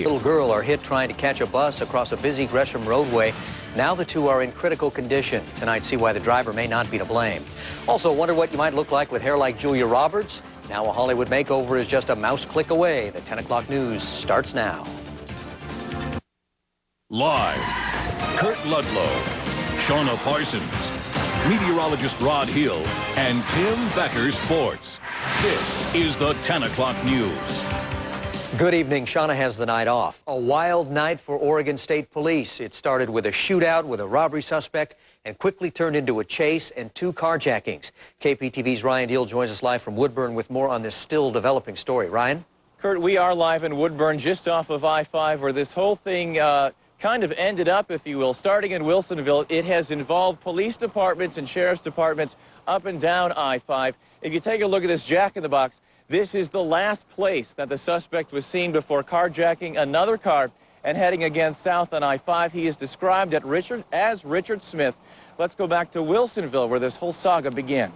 Little girl are hit trying to catch a bus across a busy Gresham roadway. Now the two are in critical condition. Tonight, see why the driver may not be to blame. Also, wonder what you might look like with hair like Julia Roberts? Now a Hollywood makeover is just a mouse click away. The 10 o'clock news starts now. Live, Kurt Ludlow, Shauna Parsons, meteorologist Rod Hill, and Tim Becker Sports. This is the 10 o'clock news. Good evening. Shauna has the night off. A wild night for Oregon State Police. It started with a shootout with a robbery suspect and quickly turned into a chase and 2 carjackings. KPTV's Ryan Deal joins us live from Woodburn with more on this still developing story. Ryan? Kurt, we are live in Woodburn just off of I-5 where this whole thing kind of ended up, if you will. Starting in Wilsonville, it has involved police departments and sheriff's departments up and down I-5. If you take a look at this jack-in-the-box, this is the last place that the suspect was seen before carjacking another car and heading again south on I-5. He is described as Richard Smith. Let's go back to Wilsonville, where this whole saga began.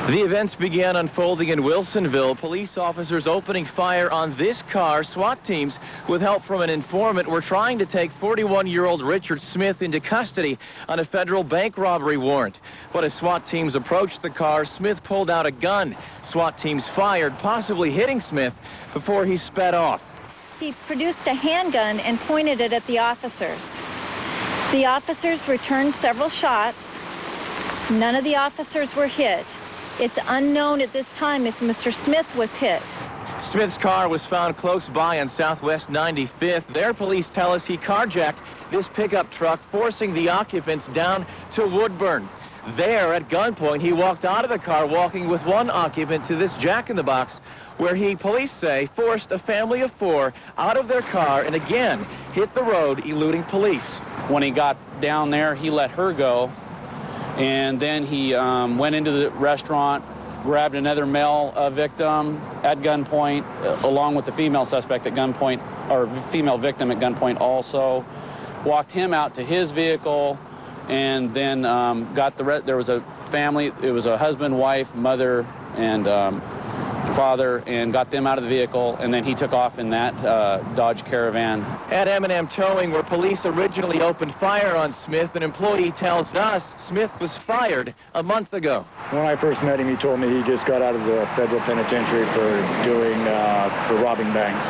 The events began unfolding in Wilsonville. Police officers opening fire on this car. SWAT teams, with help from an informant, were trying to take 41-year-old Richard Smith into custody on a federal bank robbery warrant. But as SWAT teams approached the car, Smith pulled out a gun. SWAT teams fired, possibly hitting Smith, before he sped off. He produced a handgun and pointed it at the officers. The officers returned several shots. None of the officers were hit. It's unknown at this time if Mr. Smith was hit. Smith's car was found close by on Southwest 95th. There, police tell us he carjacked this pickup truck, forcing the occupants down to Woodburn. There, at gunpoint, he walked out of the car, walking with one occupant to this jack-in-the-box, where he, police say, forced a family of 4 out of their car and again hit the road, eluding police. When he got down there, he let her go. And then he went into the restaurant, grabbed another male victim at gunpoint, along with the female suspect at gunpoint, or female victim at gunpoint also. Walked him out to his vehicle, and then there was a family. It was a husband, wife, mother, and father, and got them out of the vehicle, and then he took off in that Dodge Caravan. At M&M Towing, where police originally opened fire on Smith, an employee tells us Smith was fired a month ago. When I first met him, he told me he just got out of the federal penitentiary for robbing banks.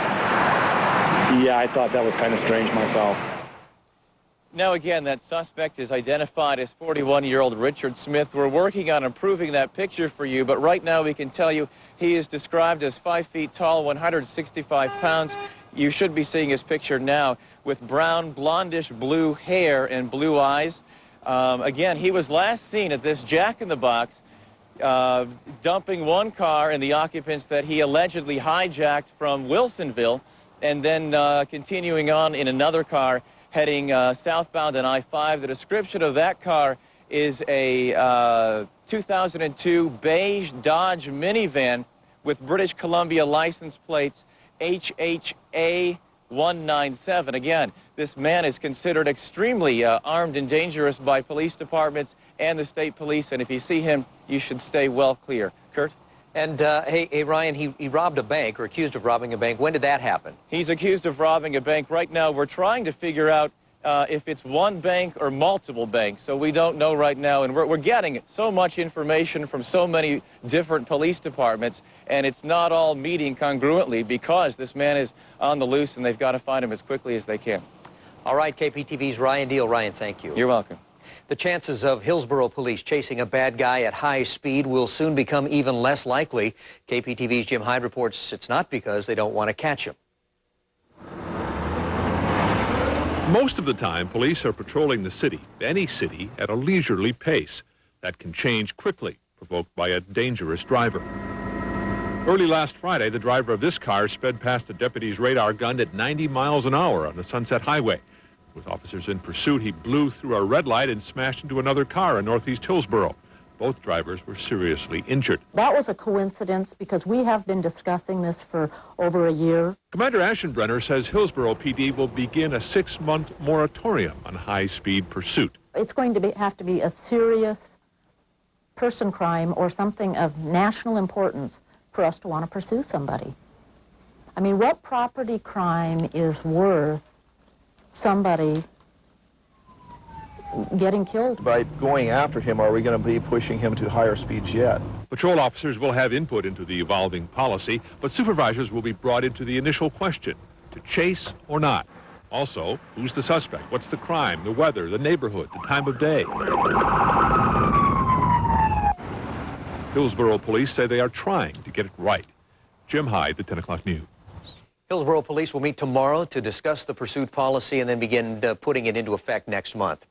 Yeah, I thought that was kind of strange myself. Now again, that suspect is identified as 41-year-old Richard Smith. We're working on improving that picture for you, but right now we can tell you he is described as 5 feet tall, 165 pounds. You should be seeing his picture now with brown, blondish blue hair and blue eyes. Again, he was last seen at this jack-in-the-box dumping one car and the occupants that he allegedly hijacked from Wilsonville, and then continuing on in another car heading southbound on I-5. The description of that car is a 2002 beige Dodge minivan with British Columbia license plates HHA 197. Again, this man is considered extremely armed and dangerous by police departments and the state police, and if you see him, you should stay well clear. Kurt? And, hey, Ryan, he robbed a bank, or accused of robbing a bank. When did that happen? He's accused of robbing a bank. Right now, we're trying to figure out if it's one bank or multiple banks, so we don't know right now. And we're getting so much information from so many different police departments, and it's not all meeting congruently because this man is on the loose, and they've got to find him as quickly as they can. All right, KPTV's Ryan Deal. Ryan, thank you. You're welcome. The chances of Hillsborough police chasing a bad guy at high speed will soon become even less likely. KPTV's Jim Hyde reports it's not because they don't want to catch him. Most of the time, police are patrolling the city, any city, at a leisurely pace. That can change quickly, provoked by a dangerous driver. Early last Friday, the driver of this car sped past a deputy's radar gun at 90 miles an hour on the Sunset Highway. With officers in pursuit, he blew through a red light and smashed into another car in northeast Hillsborough. Both drivers were seriously injured. That was a coincidence because we have been discussing this for over a year. Commander Aschenbrenner says Hillsborough PD will begin a 6-month moratorium on high-speed pursuit. It's going to have to be a serious person crime or something of national importance for us to want to pursue somebody. I mean, what property crime is worth somebody getting killed? By going after him, are we going to be pushing him to higher speeds yet? Patrol officers will have input into the evolving policy, but supervisors will be brought into the initial question, to chase or not. Also, who's the suspect? What's the crime, the weather, the neighborhood, the time of day? Hillsborough police say they are trying to get it right. Jim Hyde, the 10 o'clock news. Hillsborough police will meet tomorrow to discuss the pursuit policy and then begin putting it into effect next month.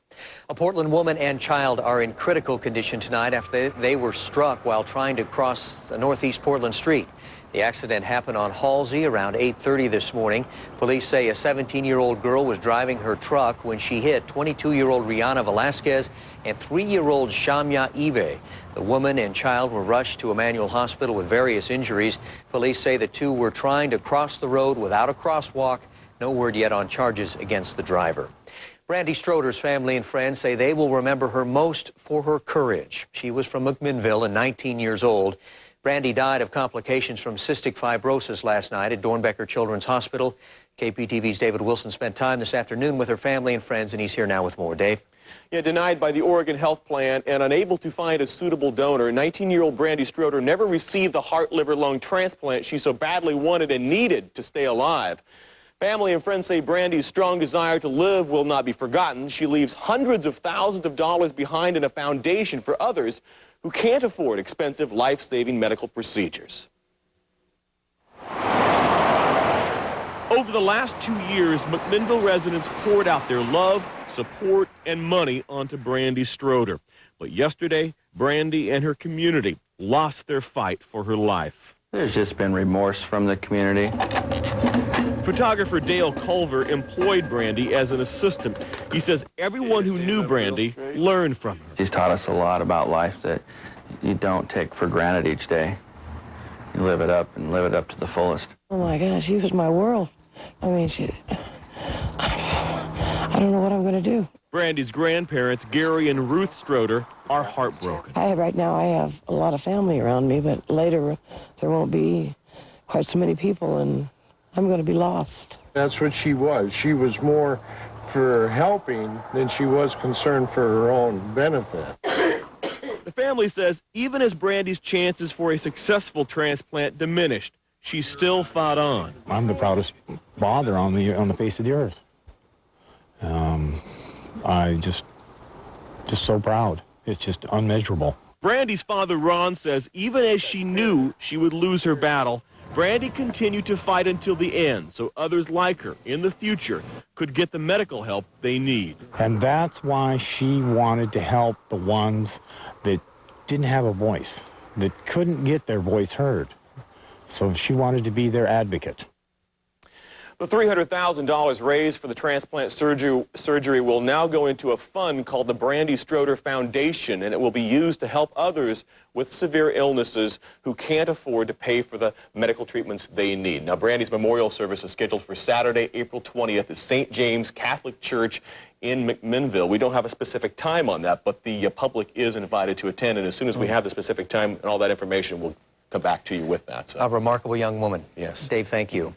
A Portland woman and child are in critical condition tonight after they were struck while trying to cross a northeast Portland street. The accident happened on Halsey around 8:30 this morning. Police say a 17-year-old girl was driving her truck when she hit 22-year-old Rihanna Velasquez and 3-year-old Shamya Ibe. The woman and child were rushed to Emmanuel Hospital with various injuries. Police say the two were trying to cross the road without a crosswalk. No word yet on charges against the driver. Brandy Stroder's family and friends say they will remember her most for her courage. She was from McMinnville and 19 years old. Brandy died of complications from cystic fibrosis last night at Dornbecker Children's Hospital. KPTV's David Wilson spent time this afternoon with her family and friends, and he's here now with more. Dave? Yeah, denied by the Oregon Health Plan and unable to find a suitable donor, 19-year-old Brandy Stroder never received the heart, liver, lung transplant she so badly wanted and needed to stay alive. Family and friends say Brandy's strong desire to live will not be forgotten. She leaves hundreds of thousands of dollars behind in a foundation for others who can't afford expensive, life-saving medical procedures. Over the last 2 years, McMinnville residents poured out their love, support, and money onto Brandy Stroder. But yesterday, Brandy and her community lost their fight for her life. There's just been remorse from the community. Photographer Dale Culver employed Brandy as an assistant. He says everyone who knew Brandy learned from her. She's taught us a lot about life that you don't take for granted each day. You live it up and live it up to the fullest. Oh my gosh, she was my world. I mean, I don't know what I'm going to do. Brandy's grandparents, Gary and Ruth Stroder, are heartbroken. Right now I have a lot of family around me, but later there won't be quite so many people, and I'm going to be lost. That's what she was. She was more for helping than she was concerned for her own benefit. The family says even as Brandy's chances for a successful transplant diminished, she still fought on. I'm the proudest father on the face of the earth. I just so proud. It's just unmeasurable. Brandy's father, Ron, says even as she knew she would lose her battle, Brandy continued to fight until the end so others like her in the future could get the medical help they need. And that's why she wanted to help the ones that didn't have a voice, that couldn't get their voice heard. So she wanted to be their advocate. The $300,000 raised for the transplant surgery will now go into a fund called the Brandy Stroder Foundation, and it will be used to help others with severe illnesses who can't afford to pay for the medical treatments they need. Now, Brandy's memorial service is scheduled for Saturday, April 20th at St. James Catholic Church in McMinnville. We don't have a specific time on that, but the public is invited to attend, and as soon as we have the specific time and all that information, we'll come back to you with that. So. A remarkable young woman. Yes. Dave, thank you.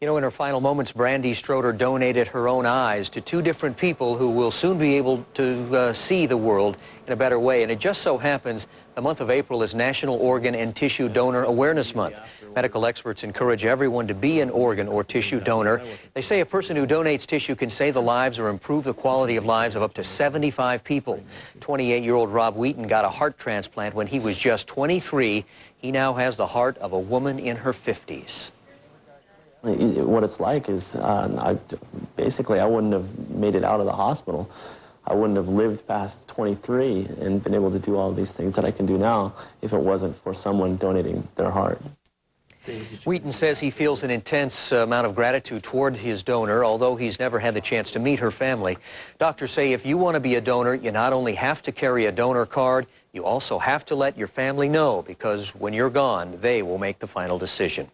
You know, in her final moments, Brandy Stroder donated her own eyes to two different people who will soon be able to see the world in a better way. And it just so happens the month of April is National Organ and Tissue Donor Awareness Month. Medical experts encourage everyone to be an organ or tissue donor. They say a person who donates tissue can save the lives or improve the quality of lives of up to 75 people. 28-year-old Rob Wheaton got a heart transplant when he was just 23. He now has the heart of a woman in her 50s. What it's like is, basically, I wouldn't have made it out of the hospital. I wouldn't have lived past 23 and been able to do all these things that I can do now if it wasn't for someone donating their heart. Wheaton says he feels an intense amount of gratitude toward his donor, although he's never had the chance to meet her family. Doctors say if you want to be a donor, you not only have to carry a donor card, you also have to let your family know, because when you're gone, they will make the final decision.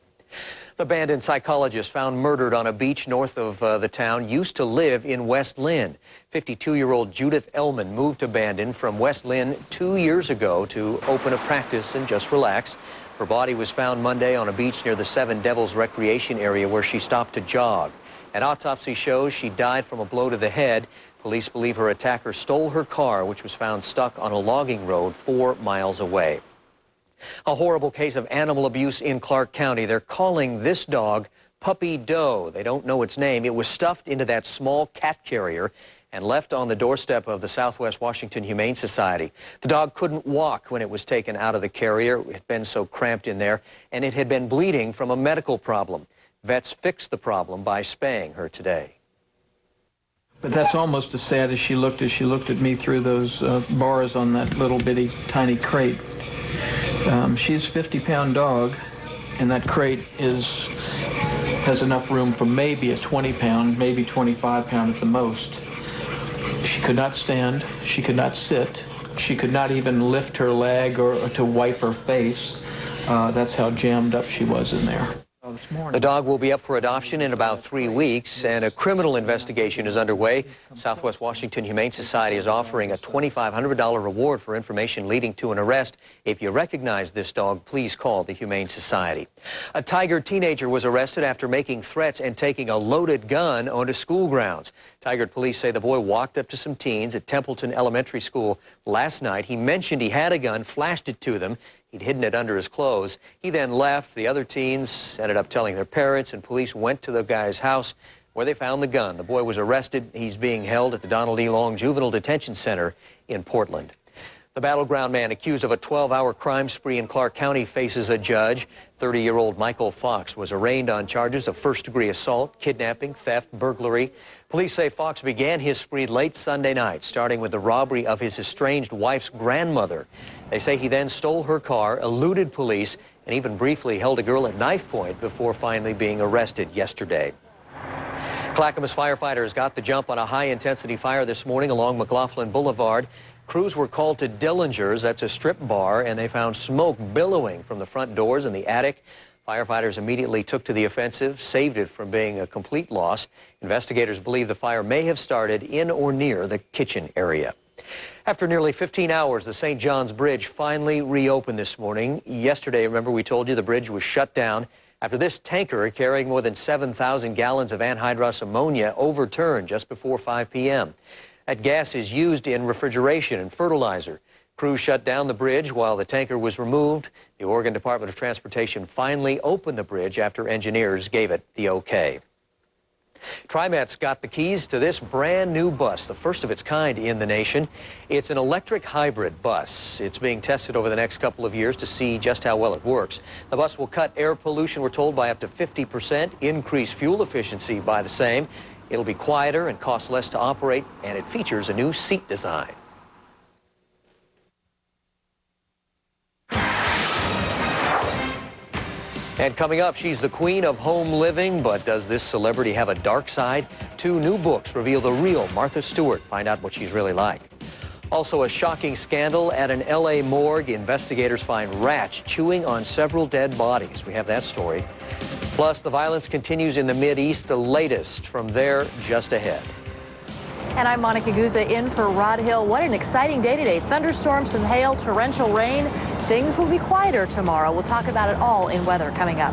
The abandoned psychologist found murdered on a beach north of the town used to live in West Lynn. 52-year-old Judith Ellman moved to Bandon from West Lynn 2 years ago to open a practice and just relax. Her body was found Monday on a beach near the Seven Devils recreation area where she stopped to jog. An autopsy shows she died from a blow to the head. Police believe her attacker stole her car, which was found stuck on a logging road 4 miles away. A horrible case of animal abuse in Clark County. They're calling this dog Puppy Doe. They don't know its name. It was stuffed into that small cat carrier and left on the doorstep of the Southwest Washington Humane Society. The dog couldn't walk when it was taken out of the carrier. It had been so cramped in there, and it had been bleeding from a medical problem. Vets fixed the problem by spaying her today. But that's almost as sad as she looked at me through those bars on that little bitty tiny crate. She's a 50-pound dog, and that crate has enough room for maybe a 20-pound, maybe 25-pound at the most. She could not stand, she could not sit, she could not even lift her leg or to wipe her face. That's how jammed up she was in there. The dog will be up for adoption in about 3 weeks, and a criminal investigation is underway. Southwest Washington Humane Society is offering a $2,500 reward for information leading to an arrest. If you recognize this dog, please call the Humane Society. A Tiger teenager was arrested after making threats and taking a loaded gun onto school grounds. Tigard police say the boy walked up to some teens at Templeton Elementary School last night. He mentioned he had a gun, flashed it to them. He'd hidden it under his clothes. He then left. The other teens ended up telling their parents, and police went to the guy's house where they found the gun. The boy was arrested. He's being held at the Donald E. Long Juvenile Detention Center in Portland. The battleground man accused of a 12-hour crime spree in Clark County faces a judge. 30-year-old Michael Fox was arraigned on charges of first-degree assault, kidnapping, theft, burglary. Police say Fox began his spree late Sunday night, starting with the robbery of his estranged wife's grandmother. They say he then stole her car, eluded police, and even briefly held a girl at knife point before finally being arrested yesterday. Clackamas firefighters got the jump on a high-intensity fire this morning along McLaughlin Boulevard. Crews were called to Dillinger's, that's a strip bar, and they found smoke billowing from the front doors and the attic. Firefighters immediately took to the offensive, saved it from being a complete loss. Investigators believe the fire may have started in or near the kitchen area. After nearly 15 hours, the St. John's Bridge finally reopened this morning. Yesterday, remember we told you the bridge was shut down after this tanker carrying more than 7,000 gallons of anhydrous ammonia overturned just before 5 p.m. That gas is used in refrigeration and fertilizer. Crews shut down the bridge while the tanker was removed. The Oregon Department of Transportation finally opened the bridge after engineers gave it the okay. TriMet's got the keys to this brand new bus, the first of its kind in the nation. It's an electric hybrid bus. It's being tested over the next couple of years to see just how well it works. The bus will cut air pollution, we're told, by up to 50%, increase fuel efficiency by the same. It'll be quieter and cost less to operate, and it features a new seat design. And coming up, she's the queen of home living, but does this celebrity have a dark side? 2 new books reveal the real Martha Stewart. Find out what she's really like. Also, a shocking scandal at an L.A. morgue. Investigators find rats chewing on several dead bodies. We have that story. Plus, the violence continues in the Mideast. The latest from there just ahead. And I'm Monica Guzza in for Rod Hill. What an exciting day today. Thunderstorms, some hail, torrential rain. Things will be quieter tomorrow. We'll talk about it all in weather coming up.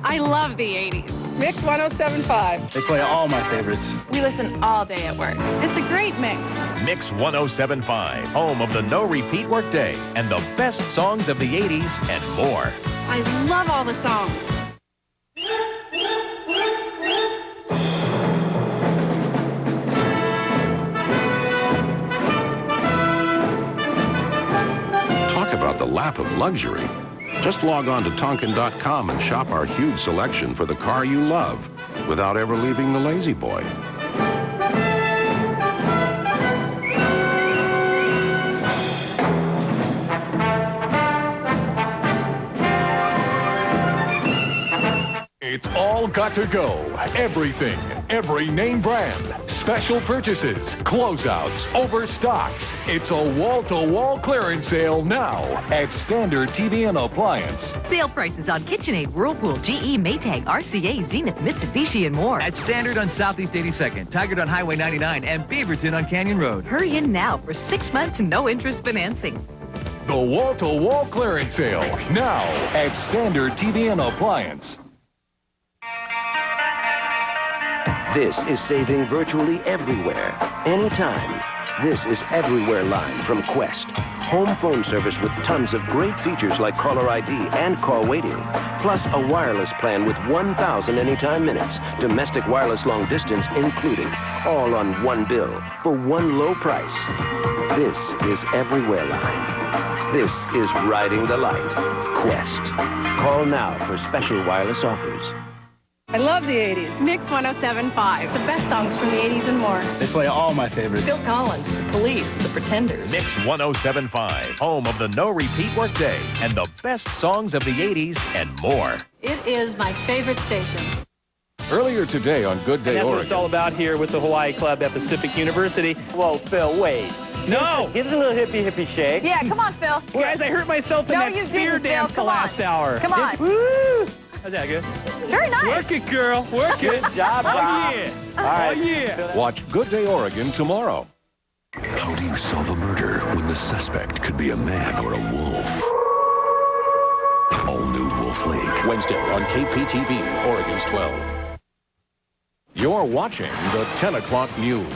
I love the 80s. Mix 107.5. They play all my favorites. We listen all day at work. It's a great mix. Mix 107.5, home of the no repeat workday and the best songs of the 80s and more. I love all the songs. Talk about the lap of luxury. Just log on to Tonkin.com and shop our huge selection for the car you love without ever leaving the Lazy Boy. It's all got to go. Everything, every name brand. Special purchases, closeouts, overstocks. It's a wall-to-wall clearance sale now at Standard TV and Appliance. Sale prices on KitchenAid, Whirlpool, GE, Maytag, RCA, Zenith, Mitsubishi, and more. At Standard on Southeast 82nd, Tigard on Highway 99, and Beaverton on Canyon Road. Hurry in now for 6 months no interest financing. The wall-to-wall clearance sale now at Standard TV and Appliance. This is saving virtually everywhere, anytime. This is Everywhere line from Quest. Home phone service with tons of great features like caller ID and call waiting. Plus a wireless plan with 1,000 anytime minutes. Domestic wireless long distance included. All on one bill for one low price. This is Everywhere line. This is riding the light. Quest. Call now for special wireless offers. I love the 80s. Mix 107.5. The best songs from the 80s and more. They play all my favorites. Phil Collins, The Police, The Pretenders. Mix 107.5, home of the no-repeat workday and the best songs of the 80s and more. It is my favorite station. Earlier today on Good Day And that's Oregon. what it's all about here with the Hawaii Club at Pacific University. Whoa, Phil, wait. No! Give us a little hippie shake. Yeah, come on, Phil. Guys, I hurt myself in that spear dance the last hour. Come on. Woo! How's that good? Very nice. Work it, girl. Work it. Good job, Oh, Bob. yeah. All right. Oh, yeah. Watch Good Day Oregon tomorrow. How do you solve a murder when the suspect could be a man or a wolf? All new Wolf Lake. Wednesday on KPTV, Oregon's 12. You're watching the 10 o'clock news.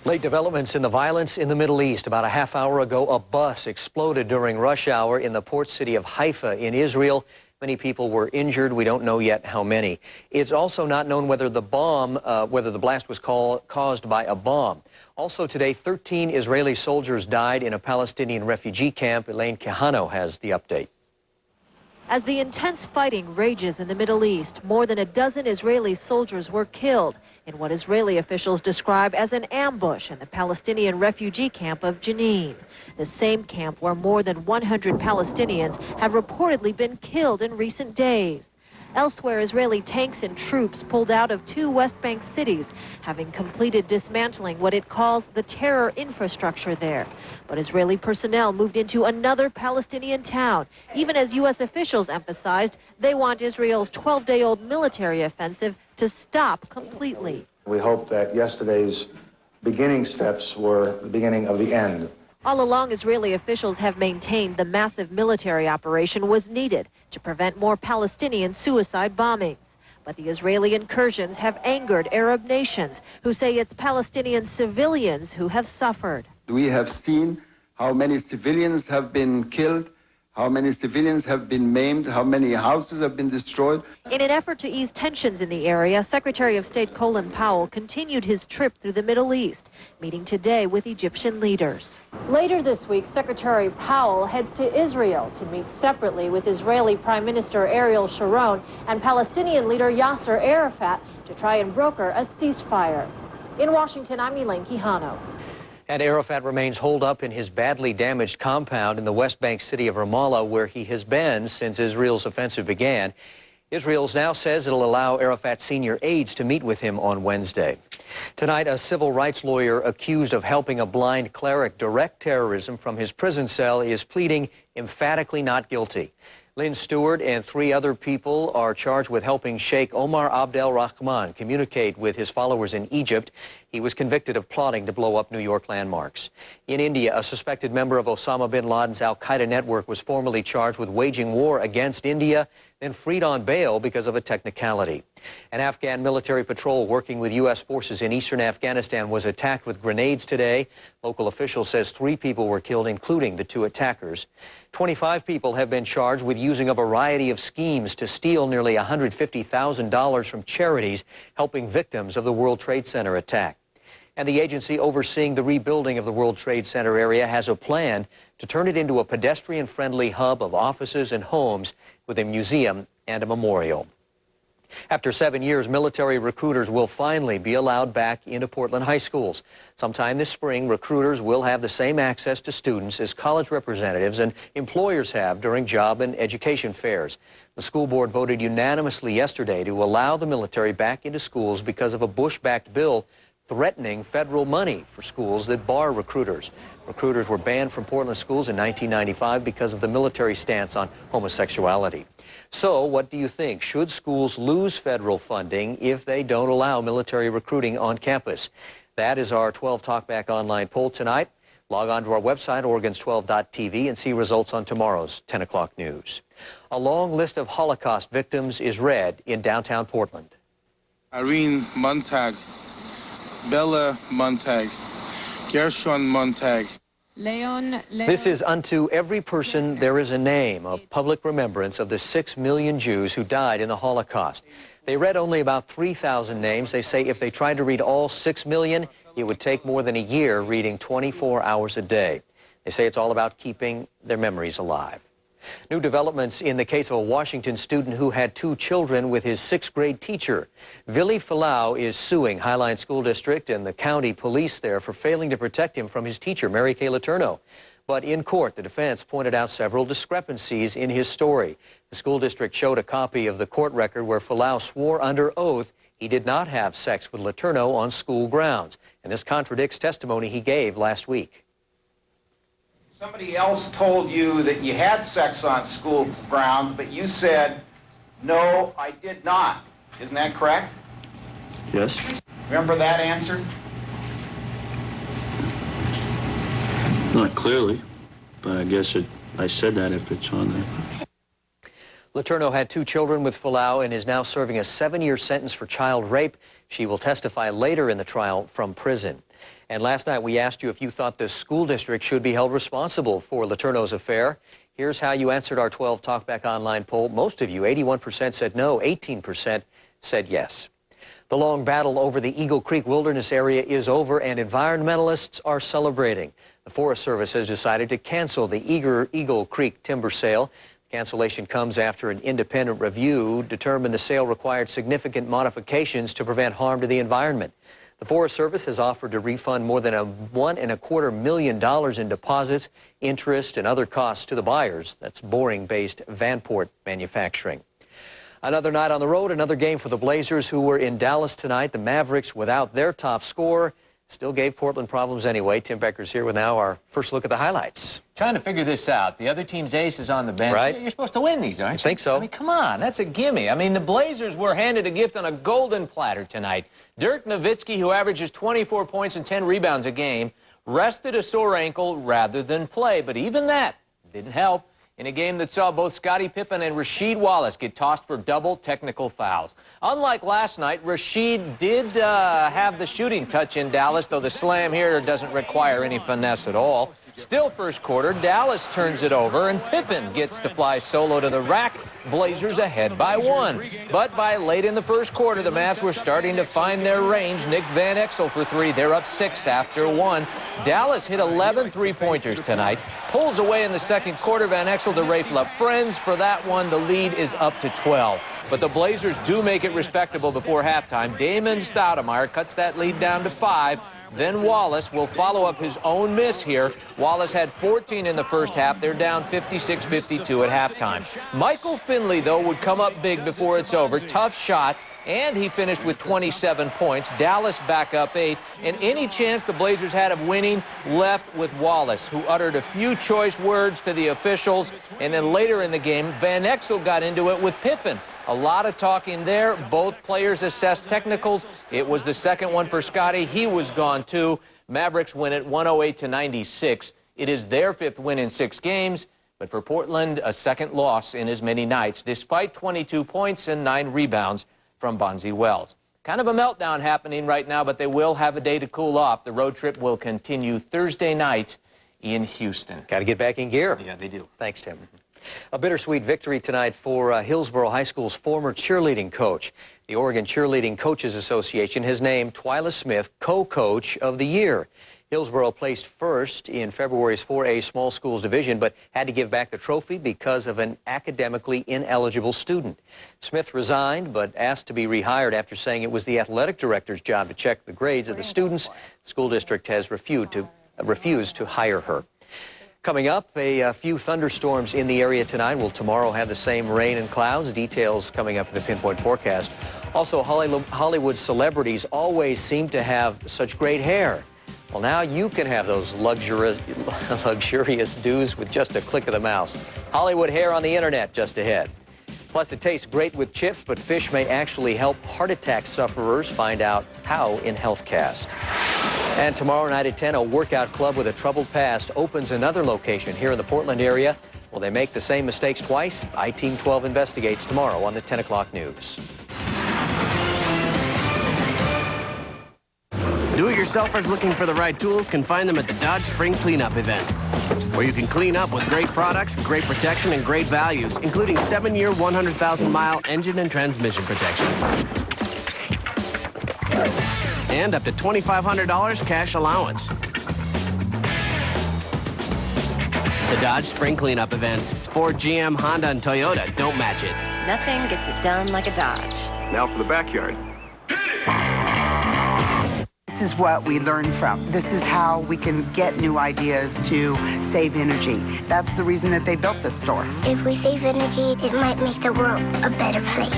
Late developments in the violence in the Middle East. About a half hour ago, a bus exploded during rush hour in the port city of Haifa in Israel. Many people were injured. We don't know yet how many. It's also not known whether the blast was caused by a bomb. Also today, 13 Israeli soldiers died in a Palestinian refugee camp. Elaine Quijano has the update. As the intense fighting rages in the Middle East, more than a dozen Israeli soldiers were killed in what Israeli officials describe as an ambush in the Palestinian refugee camp of Jenin, the same camp where more than 100 Palestinians have reportedly been killed in recent days. Elsewhere, Israeli tanks and troops pulled out of 2 West Bank cities, having completed dismantling what it calls the terror infrastructure there. But Israeli personnel moved into another Palestinian town, even as U.S. officials emphasized they want Israel's 12-day-old military offensive to stop completely. We hope that yesterday's beginning steps were the beginning of the end. All along, Israeli officials have maintained the massive military operation was needed to prevent more Palestinian suicide bombings. But the Israeli incursions have angered Arab nations who say it's Palestinian civilians who have suffered. We have seen how many civilians have been killed, how many civilians have been maimed, how many houses have been destroyed. In an effort to ease tensions in the area, Secretary of State Colin Powell continued his trip through the Middle East, meeting today with Egyptian leaders. Later this week, Secretary Powell heads to Israel to meet separately with Israeli Prime Minister Ariel Sharon and Palestinian leader Yasser Arafat to try and broker a ceasefire. In Washington, I'm Elaine Quijano. And Arafat remains holed up in his badly damaged compound in the West Bank city of Ramallah, where he has been since Israel's offensive began. Israel now says it'll allow Arafat's senior aides to meet with him on Wednesday. Tonight, a civil rights lawyer accused of helping a blind cleric direct terrorism from his prison cell is pleading emphatically not guilty. Lynn Stewart and 3 other people are charged with helping Sheikh Omar Abdel Rahman communicate with his followers in Egypt. He was convicted of plotting to blow up New York landmarks. In India, a suspected member of Osama bin Laden's al-Qaeda network was formally charged with waging war against India, then freed on bail because of a technicality. An Afghan military patrol working with U.S. forces in eastern Afghanistan was attacked with grenades today. Local officials says 3 people were killed, including the 2 attackers. 25 people have been charged with using a variety of schemes to steal nearly $150,000 from charities helping victims of the World Trade Center attack. And the agency overseeing the rebuilding of the World Trade Center area has a plan to turn it into a pedestrian-friendly hub of offices and homes with a museum and a memorial. After 7 years, military recruiters will finally be allowed back into Portland high schools. Sometime this spring, recruiters will have the same access to students as college representatives and employers have during job and education fairs. The school board voted unanimously yesterday to allow the military back into schools because of a Bush-backed bill threatening federal money for schools that bar recruiters. Recruiters were banned from Portland schools in 1995 because of the military stance on homosexuality. So what do you think? Should schools lose federal funding if they don't allow military recruiting on campus? That is our 12 Talkback online poll tonight. Log on to our website, Oregons12.tv, and see results on tomorrow's 10 o'clock news. A long list of Holocaust victims is read in downtown Portland. Irene Montag, Bella Montag, Gershon Montag. Leon. This is unto every person there is a name, a public remembrance of the 6 million Jews who died in the Holocaust. They read only about 3,000 names. They say if they tried to read all 6 million, it would take more than a year reading 24 hours a day. They say it's all about keeping their memories alive. New developments in the case of a Washington student who had 2 children with his 6th grade teacher. Vili Falau is suing Highline School District and the county police there for failing to protect him from his teacher, Mary Kay Letourneau. But in court, the defense pointed out several discrepancies in his story. The school district showed a copy of the court record where Falau swore under oath he did not have sex with Letourneau on school grounds. And this contradicts testimony he gave last week. Somebody else told you that you had sex on school grounds, but you said, no, I did not. Isn't that correct? Yes. Remember that answer? Not clearly, but I guess I said that if it's on there. Letourneau had 2 children with Falau and is now serving a 7-year sentence for child rape. She will testify later in the trial from prison. And last night we asked you if you thought the school district should be held responsible for Letourneau's affair. Here's how you answered our 12 Talkback online poll. Most of you, 81%, said no, 18% said yes. The long battle over the Eagle Creek Wilderness area is over, and environmentalists are celebrating. The Forest Service has decided to cancel the Eagle Creek timber sale. Cancellation comes after an independent review determined the sale required significant modifications to prevent harm to the environment. The Forest Service has offered to refund more than $1.25 million in deposits, interest, and other costs to the buyers. That's boring-based Vanport Manufacturing. Another night on the road, another game for the Blazers, who were in Dallas tonight. The Mavericks, without their top scorer, still gave Portland problems anyway. Tim Becker's here with now our first look at the highlights. Trying to figure this out. The other team's ace is on the bench. Right. You're supposed to win these, aren't you? I think so. I mean, come on. That's a gimme. I mean, the Blazers were handed a gift on a golden platter tonight. Dirk Nowitzki, who averages 24 points and 10 rebounds a game, rested a sore ankle rather than play. But even that didn't help in a game that saw both Scottie Pippen and Rasheed Wallace get tossed for double technical fouls. Unlike last night, Rasheed did have the shooting touch in Dallas, though the slam here doesn't require any finesse at all. Still first quarter, Dallas turns it over, and Pippen gets to fly solo to the rack. Blazers ahead by 1. But by late in the first quarter, the Mavs were starting to find their range. Nick Van Exel for 3. They're up 6 after 1. Dallas hit 11 three-pointers tonight. Pulls away in the second quarter. Van Exel to Rafe LaFrentz. For that one, the lead is up to 12. But the Blazers do make it respectable before halftime. Damon Stoudemire cuts that lead down to 5. Then Wallace will follow up his own miss here. Wallace had 14 in the first half. They're down 56-52 at halftime. Michael Finley, though, would come up big before it's over. Tough shot, and he finished with 27 points. Dallas back up 8, and any chance the Blazers had of winning left with Wallace, who uttered a few choice words to the officials, and then later in the game, Van Exel got into it with Pippen. A lot of talking there. Both players assessed technicals. It was the second one for Scottie. He was gone, too. Mavericks win it 108-96. It is their 5th win in 6 games. But for Portland, a second loss in as many nights, despite 22 points and 9 rebounds from Bonzi Wells. Kind of a meltdown happening right now, but they will have a day to cool off. The road trip will continue Thursday night in Houston. Got to get back in gear. Yeah, they do. Thanks, Tim. A bittersweet victory tonight for Hillsborough High School's former cheerleading coach. The Oregon Cheerleading Coaches Association has named Twyla Smith co-coach of the year. Hillsborough placed first in February's 4A Small Schools Division, but had to give back the trophy because of an academically ineligible student. Smith resigned, but asked to be rehired after saying it was the athletic director's job to check the grades of the students. The school district has refused to hire her. Coming up, a few thunderstorms in the area tonight. Will tomorrow have the same rain and clouds? Details coming up in the Pinpoint Forecast. Also, Hollywood celebrities always seem to have such great hair. Well, now you can have those luxurious do's with just a click of the mouse. Hollywood hair on the internet just ahead. Plus, it tastes great with chips, but fish may actually help heart attack sufferers. Find out how in HealthCast. And tomorrow night at 10, a workout club with a troubled past opens another location here in the Portland area. Will they make the same mistakes twice? I-Team 12 investigates tomorrow on the 10 o'clock news. Do-it-yourselfers looking for the right tools can find them at the Dodge Spring Cleanup event, where you can clean up with great products, great protection, and great values, including 7-year, 100,000-mile engine and transmission protection. And up to $2,500 cash allowance. The Dodge Spring Cleanup event. Ford, GM, Honda, and Toyota don't match it. Nothing gets it done like a Dodge. Now for the backyard. This is what we learn from. This is how we can get new ideas to save energy. That's the reason that they built this store. If we save energy, it might make the world a better place.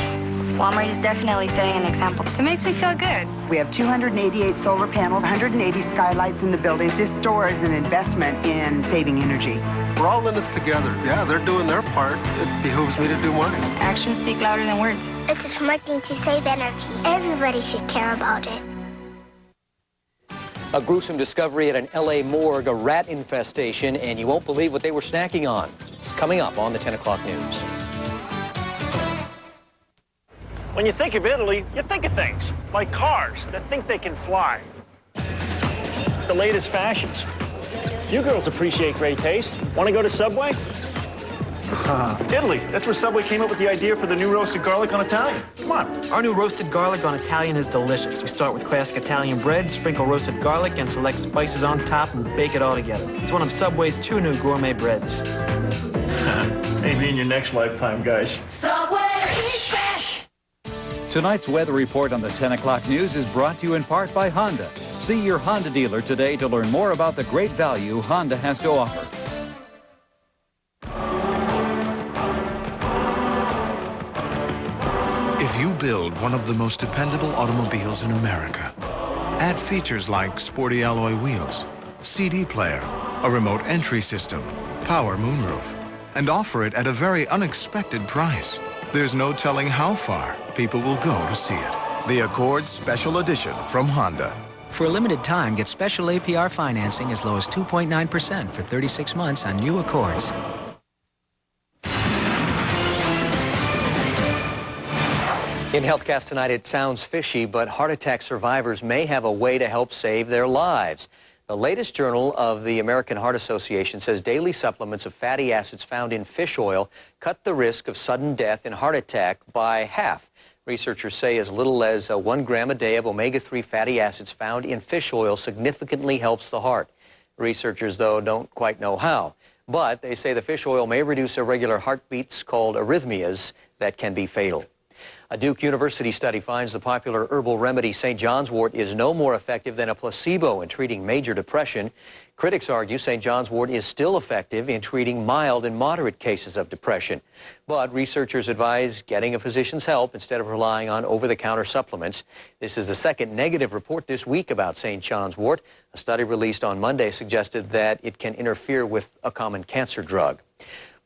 Walmart is definitely setting an example. It makes me feel good. We have 288 solar panels, 180 skylights in the building. This store is an investment in saving energy. We're all in this together. Yeah, they're doing their part. It behooves me to do mine. Actions speak louder than words. It's a smart thing to save energy. Everybody should care about it. A gruesome discovery at an L.A. morgue, a rat infestation, and you won't believe what they were snacking on. It's coming up on the 10 o'clock news. When you think of Italy, you think of things like cars that think they can fly. The latest fashions. You girls appreciate great taste. Want to go to Subway? Italy. That's where Subway came up with the idea for the new roasted garlic on Italian. Come on. Our new roasted garlic on Italian is delicious. We start with classic Italian bread, sprinkle roasted garlic, and select spices on top, and bake it all together. It's one of Subway's 2 new gourmet breads. Maybe in your next lifetime, guys. Subway, eat fresh! Tonight's weather report on the 10 o'clock news is brought to you in part by Honda. See your Honda dealer today to learn more about the great value Honda has to offer. If you build one of the most dependable automobiles in America, add features like sporty alloy wheels, CD player, a remote entry system, power moonroof, and offer it at a very unexpected price, there's no telling how far people will go to see it. The Accord Special Edition from Honda. For a limited time, get special APR financing as low as 2.9% for 36 months on new Accords. In HealthCast tonight, it sounds fishy, but heart attack survivors may have a way to help save their lives. The latest journal of the American Heart Association says daily supplements of fatty acids found in fish oil cut the risk of sudden death in heart attack by half. Researchers say as little as 1 gram a day of omega-3 fatty acids found in fish oil significantly helps the heart. Researchers, though, don't quite know how. But they say the fish oil may reduce irregular heartbeats called arrhythmias that can be fatal. A Duke University study finds the popular herbal remedy St. John's wort is no more effective than a placebo in treating major depression. Critics argue St. John's wort is still effective in treating mild and moderate cases of depression. But researchers advise getting a physician's help instead of relying on over-the-counter supplements. This is the second negative report this week about St. John's wort. A study released on Monday suggested that it can interfere with a common cancer drug.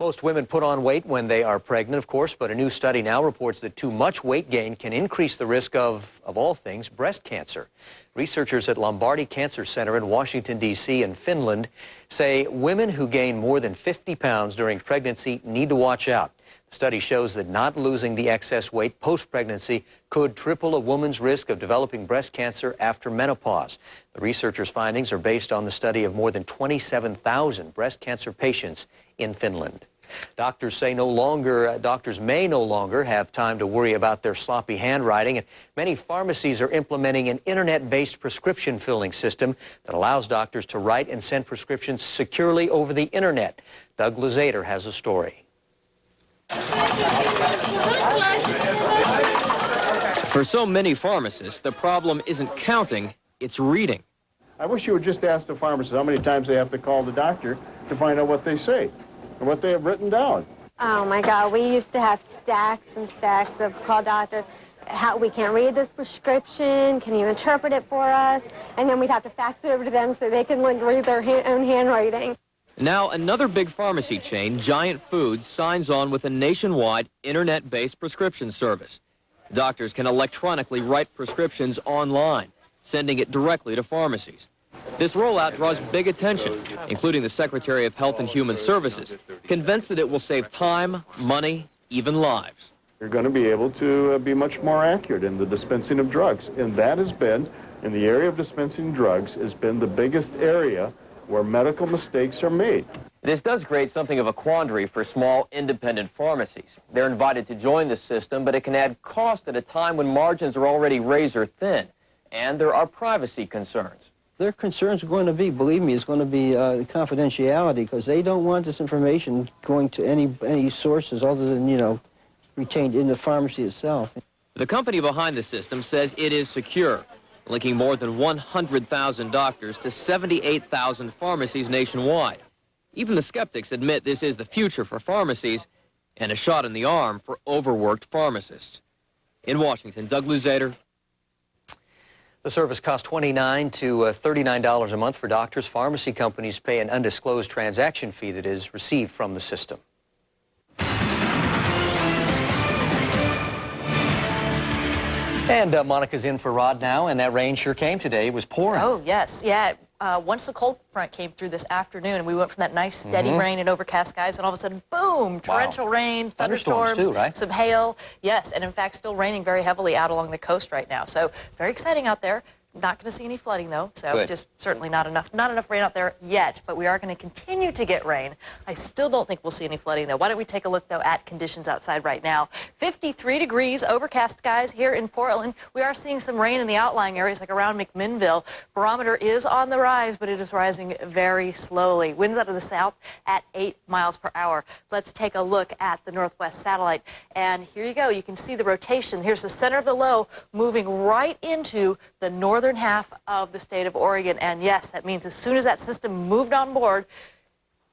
Most women put on weight when they are pregnant, of course, but a new study now reports that too much weight gain can increase the risk of all things, breast cancer. Researchers at Lombardi Cancer Center in Washington, D.C. and Finland say women who gain more than 50 pounds during pregnancy need to watch out. The study shows that not losing the excess weight post-pregnancy could triple a woman's risk of developing breast cancer after menopause. The researchers' findings are based on the study of more than 27,000 breast cancer patients in Finland. Doctors may no longer have time to worry about their sloppy handwriting, and many pharmacies are implementing an internet-based prescription filling system that allows doctors to write and send prescriptions securely over the internet. Doug Luzader has a story. For so many pharmacists, the problem isn't counting, it's reading. I wish you would just ask the pharmacist how many times they have to call the doctor to find out what they say and what they have written down. Oh my God, we used to have stacks and stacks of call doctors. We can't read this prescription, can you interpret it for us? And then we'd have to fax it over to them so they can read their own handwriting. Now another big pharmacy chain, Giant Foods, signs on with a nationwide internet-based prescription service. Doctors can electronically write prescriptions online, sending it directly to pharmacies. This rollout draws big attention, including the Secretary of Health and Human Services, convinced that it will save time, money, even lives. You're going to be able to be much more accurate in the dispensing of drugs. And that has been, in the area of dispensing drugs, has been the biggest area where medical mistakes are made. This does create something of a quandary for small, independent pharmacies. They're invited to join the system, but it can add cost at a time when margins are already razor thin. And there are privacy concerns. Their concerns are going to be, believe me, is going to be confidentiality, because they don't want this information going to any sources other than, retained in the pharmacy itself. The company behind the system says it is secure, linking more than 100,000 doctors to 78,000 pharmacies nationwide. Even the skeptics admit this is the future for pharmacies and a shot in the arm for overworked pharmacists. In Washington, Doug Luzader. The service costs $29 to $39 a month for doctors. Pharmacy companies pay an undisclosed transaction fee that is received from the system. And Monica's in for Rod now, and that rain sure came today. It was pouring. Oh, yes. Yeah. Once the cold front came through this afternoon, we went from that nice steady rain and overcast skies, and all of a sudden, boom, torrential rain, thunderstorms, too, right? some hail. Yes, and in fact, still raining very heavily out along the coast right now. So very exciting out there. Not going to see any flooding, though, so Good. Just certainly not enough rain out there yet, but we are going to continue to get rain. I still don't think we'll see any flooding, though. Why don't we take a look, though, at conditions outside right now. 53 degrees, overcast skies here in Portland. We are seeing some rain in the outlying areas, like around McMinnville. Barometer is on the rise, but it is rising very slowly. Winds out of the south at 8 miles per hour. Let's take a look at the northwest satellite, and here you go. You can see the rotation. Here's the center of the low moving right into the northern half of the state of Oregon, and yes, that means as soon as that system moved on board,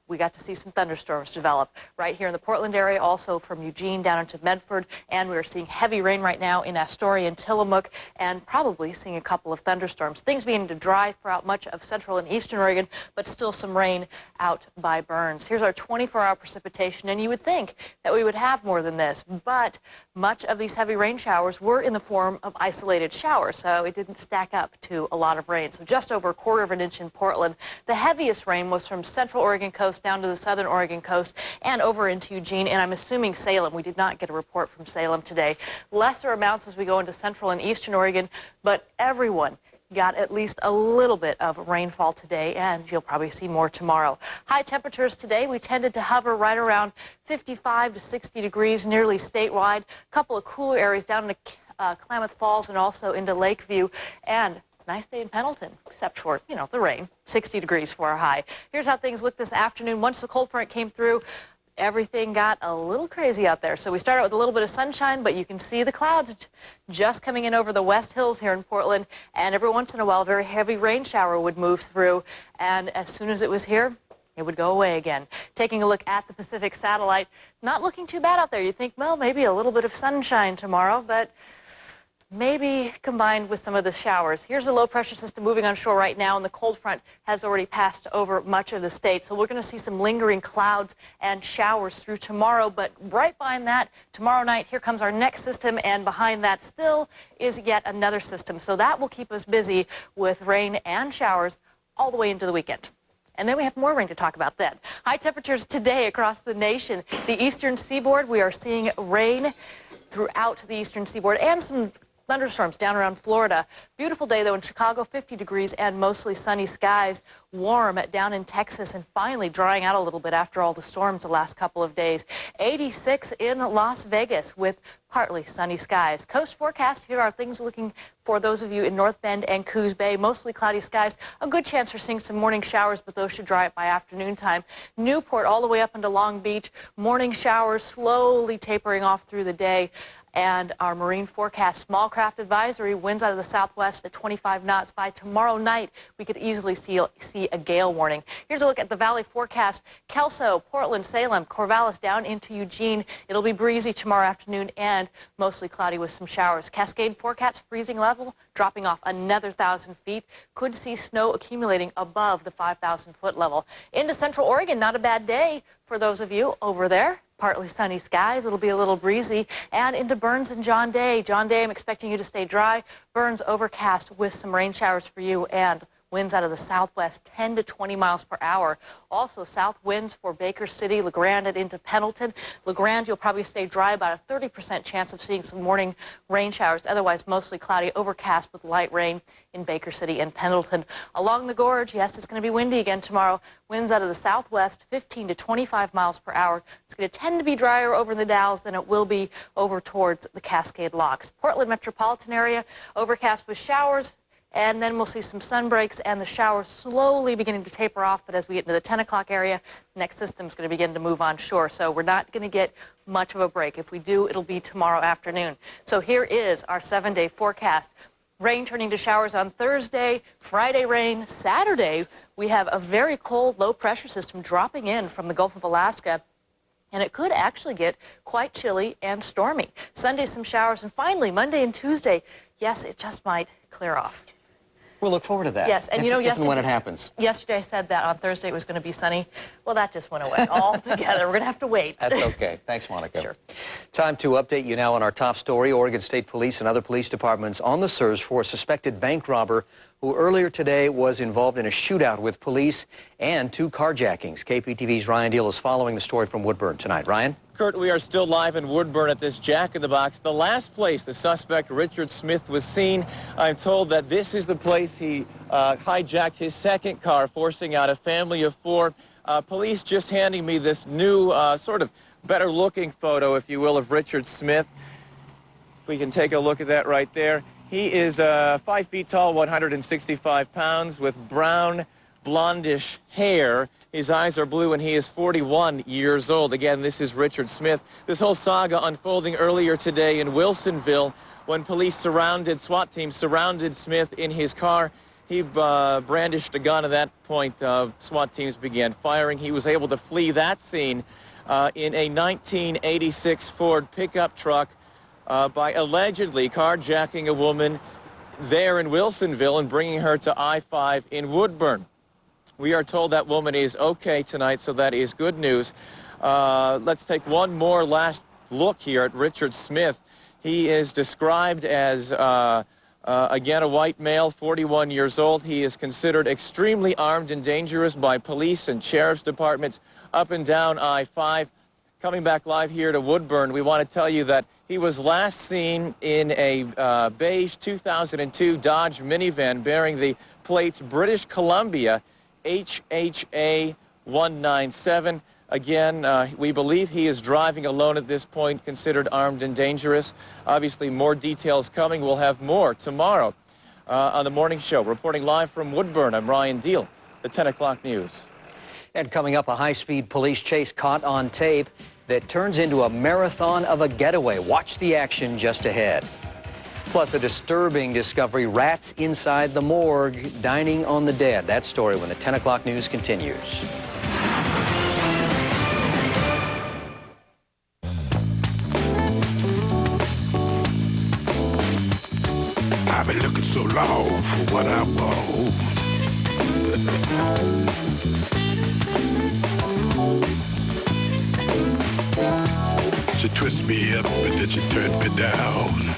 we got to see some thunderstorms develop right here in the Portland area, also from Eugene down into Medford, and we're seeing heavy rain right now in Astoria and Tillamook, and probably seeing a couple of thunderstorms. Things beginning to dry throughout much of central and eastern Oregon, but still some rain out by Burns. Here's our 24-hour precipitation, and you would think that we would have more than this, but much of these heavy rain showers were in the form of isolated showers, so it didn't stack up to a lot of rain. So just over 1/4 of an inch in Portland. The heaviest rain was from central Oregon coast down to the southern Oregon coast and over into Eugene, and I'm assuming Salem. We did not get a report from Salem today. Lesser amounts as we go into central and eastern Oregon, but everyone got at least a little bit of rainfall today, and you'll probably see more tomorrow. High temperatures today, we tended to hover right around 55 to 60 degrees nearly statewide. A couple of cooler areas down into Klamath Falls and also into Lakeview, and nice day in Pendleton, except for, the rain. 60 degrees for our high. Here's how things look this afternoon. Once the cold front came through, everything got a little crazy out there. So we started with a little bit of sunshine, but you can see the clouds just coming in over the West Hills here in Portland, and every once in a while a very heavy rain shower would move through, and as soon as it was here, it would go away again. Taking a look at the Pacific satellite, not looking too bad out there. You think, well, maybe a little bit of sunshine tomorrow, but maybe combined with some of the showers. Here's a low-pressure system moving on shore right now, and the cold front has already passed over much of the state. So we're going to see some lingering clouds and showers through tomorrow, but right behind that, tomorrow night, here comes our next system, and behind that still is yet another system. So that will keep us busy with rain and showers all the way into the weekend. And then we have more rain to talk about then. High temperatures today across the nation. The eastern seaboard, we are seeing rain throughout the eastern seaboard and some Thunderstorms down around Florida. Beautiful day, though, in Chicago, 50 degrees and mostly sunny skies. Warm down in Texas and finally drying out a little bit after all the storms the last couple of days. 86 in Las Vegas with partly sunny skies. Coast forecast, here are things looking for those of you in North Bend and Coos Bay. Mostly cloudy skies. A good chance for seeing some morning showers, but those should dry up by afternoon time. Newport all the way up into Long Beach. Morning showers slowly tapering off through the day. And our marine forecast, small craft advisory, winds out of the southwest at 25 knots. By tomorrow night, we could easily see a gale warning. Here's a look at the valley forecast. Kelso, Portland, Salem, Corvallis down into Eugene. It'll be breezy tomorrow afternoon and mostly cloudy with some showers. Cascade forecast, freezing level, dropping off another 1,000 feet. Could see snow accumulating above the 5,000-foot level. Into central Oregon, not a bad day for those of you over there. Partly sunny skies. It'll be a little breezy. And into Burns and John Day. John Day, I'm expecting you to stay dry. Burns overcast with some rain showers for you and winds out of the southwest 10 to 20 miles per hour. Also south winds for Baker City, LeGrand, and into Pendleton. LeGrand, you'll probably stay dry, about a 30% chance of seeing some morning rain showers. Otherwise, mostly cloudy, overcast with light rain in Baker City and Pendleton. Along the gorge, yes, it's going to be windy again tomorrow. Winds out of the southwest, 15 to 25 miles per hour. It's going to tend to be drier over in the Dalles than it will be over towards the Cascade Locks. Portland metropolitan area, overcast with showers. And then we'll see some sun breaks and the showers slowly beginning to taper off. But as we get into the 10 o'clock area, next system's going to begin to move on shore. So we're not going to get much of a break. If we do, it'll be tomorrow afternoon. So here is our 7-day forecast. Rain turning to showers on Thursday, Friday rain. Saturday, we have a very cold low-pressure system dropping in from the Gulf of Alaska. And it could actually get quite chilly and stormy. Sunday, some showers. And finally, Monday and Tuesday, yes, it just might clear off. We'll look forward to that. Yes, and you know, yesterday, when it happens. Yesterday I said that on Thursday it was going to be sunny. Well, that just went away altogether. We're going to have to wait. That's okay. Thanks, Monica. Sure. Time to update you now on our top story. Oregon State Police and other police departments on the search for a suspected bank robber who earlier today was involved in a shootout with police and 2 carjackings. KPTV's Ryan Deal is following the story from Woodburn tonight. Ryan? Kurt, we are still live in Woodburn at this Jack-in-the-Box, the last place the suspect Richard Smith was seen. I'm told that this is the place he hijacked his second car, forcing out a family of 4. Police just handing me this new sort of better-looking photo, if you will, of Richard Smith. We can take a look at that right there. He is 5 feet tall, 165 pounds, with brown, blondish hair. His eyes are blue, and he is 41 years old. Again, this is Richard Smith. This whole saga unfolding earlier today in Wilsonville when police SWAT team surrounded Smith in his car. He brandished a gun. At that point, SWAT teams began firing. He was able to flee that scene in a 1986 Ford pickup truck by allegedly carjacking a woman there in Wilsonville and bringing her to I-5 in Woodburn. We are told that woman is okay tonight, so that is good news. Let's take one more last look here at Richard Smith. He is described as, again, a white male, 41 years old. He is considered extremely armed and dangerous by police and sheriff's departments up and down I-5. Coming back live here to Woodburn, we want to tell you that he was last seen in a beige 2002 Dodge minivan bearing the plates British Columbia HHA 197. Again, we believe he is driving alone at this point, considered armed and dangerous. Obviously, more details coming. We'll have more tomorrow on the morning show. Reporting live from Woodburn, I'm Ryan Deal, the 10 o'clock news. And coming up, a high-speed police chase caught on tape that turns into a marathon of a getaway. Watch the action just ahead. Plus, a disturbing discovery, rats inside the morgue, dining on the dead. That story when the 10 o'clock news continues. I've been looking so long for what I want. She twists me up and then she turns me down.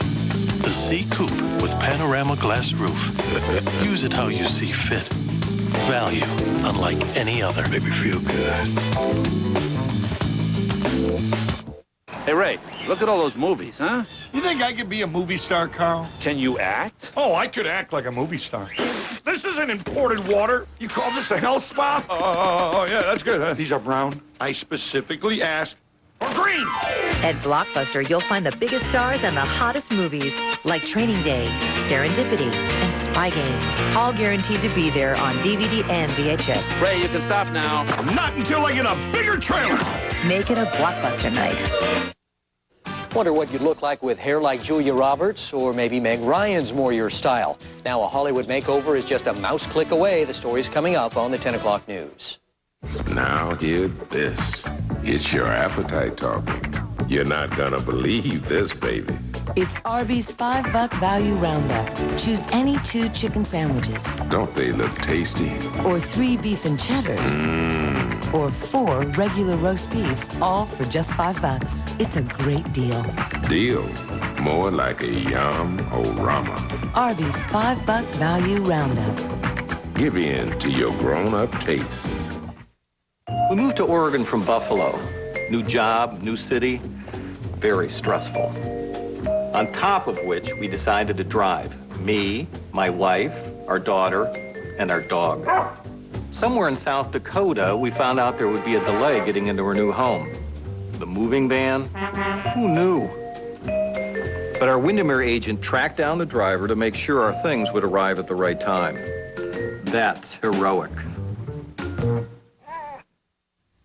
The Sea Coupe with panorama glass roof. Use it how you see fit. Value unlike any other. Make me feel good. Hey, Ray, look at all those movies, huh? You think I could be a movie star, Carl? Can you act? Oh, I could act like a movie star. This isn't imported water. You call this a health spa? Oh, yeah, that's good. These are brown. I specifically asked for green. At Blockbuster, you'll find the biggest stars and the hottest movies, like Training Day, Serendipity, and Spy Game. All guaranteed to be there on DVD and VHS. Ray, you can stop now. Not until I get a bigger trailer. Make it a Blockbuster night. Wonder what you'd look like with hair like Julia Roberts, or maybe Meg Ryan's more your style. Now a Hollywood makeover is just a mouse click away. The story's coming up on the 10 o'clock news. Now hear this. It's your appetite talking. You're not gonna believe this, baby. It's Arby's $5 value roundup. Choose any 2 chicken sandwiches. Don't they look tasty? Or 3 beef and cheddars. Or 4 regular roast beefs, all for just $5. It's a great deal. Deal? More like a yum-o-rama. Arby's $5 value roundup. Give in to your grown-up tastes. We moved to Oregon from Buffalo. New job, new city, very stressful. On top of which, we decided to drive. Me, my wife, our daughter, and our dog. Somewhere in South Dakota, we found out there would be a delay getting into our new home. The moving van? Who knew? But our Windermere agent tracked down the driver to make sure our things would arrive at the right time. That's heroic.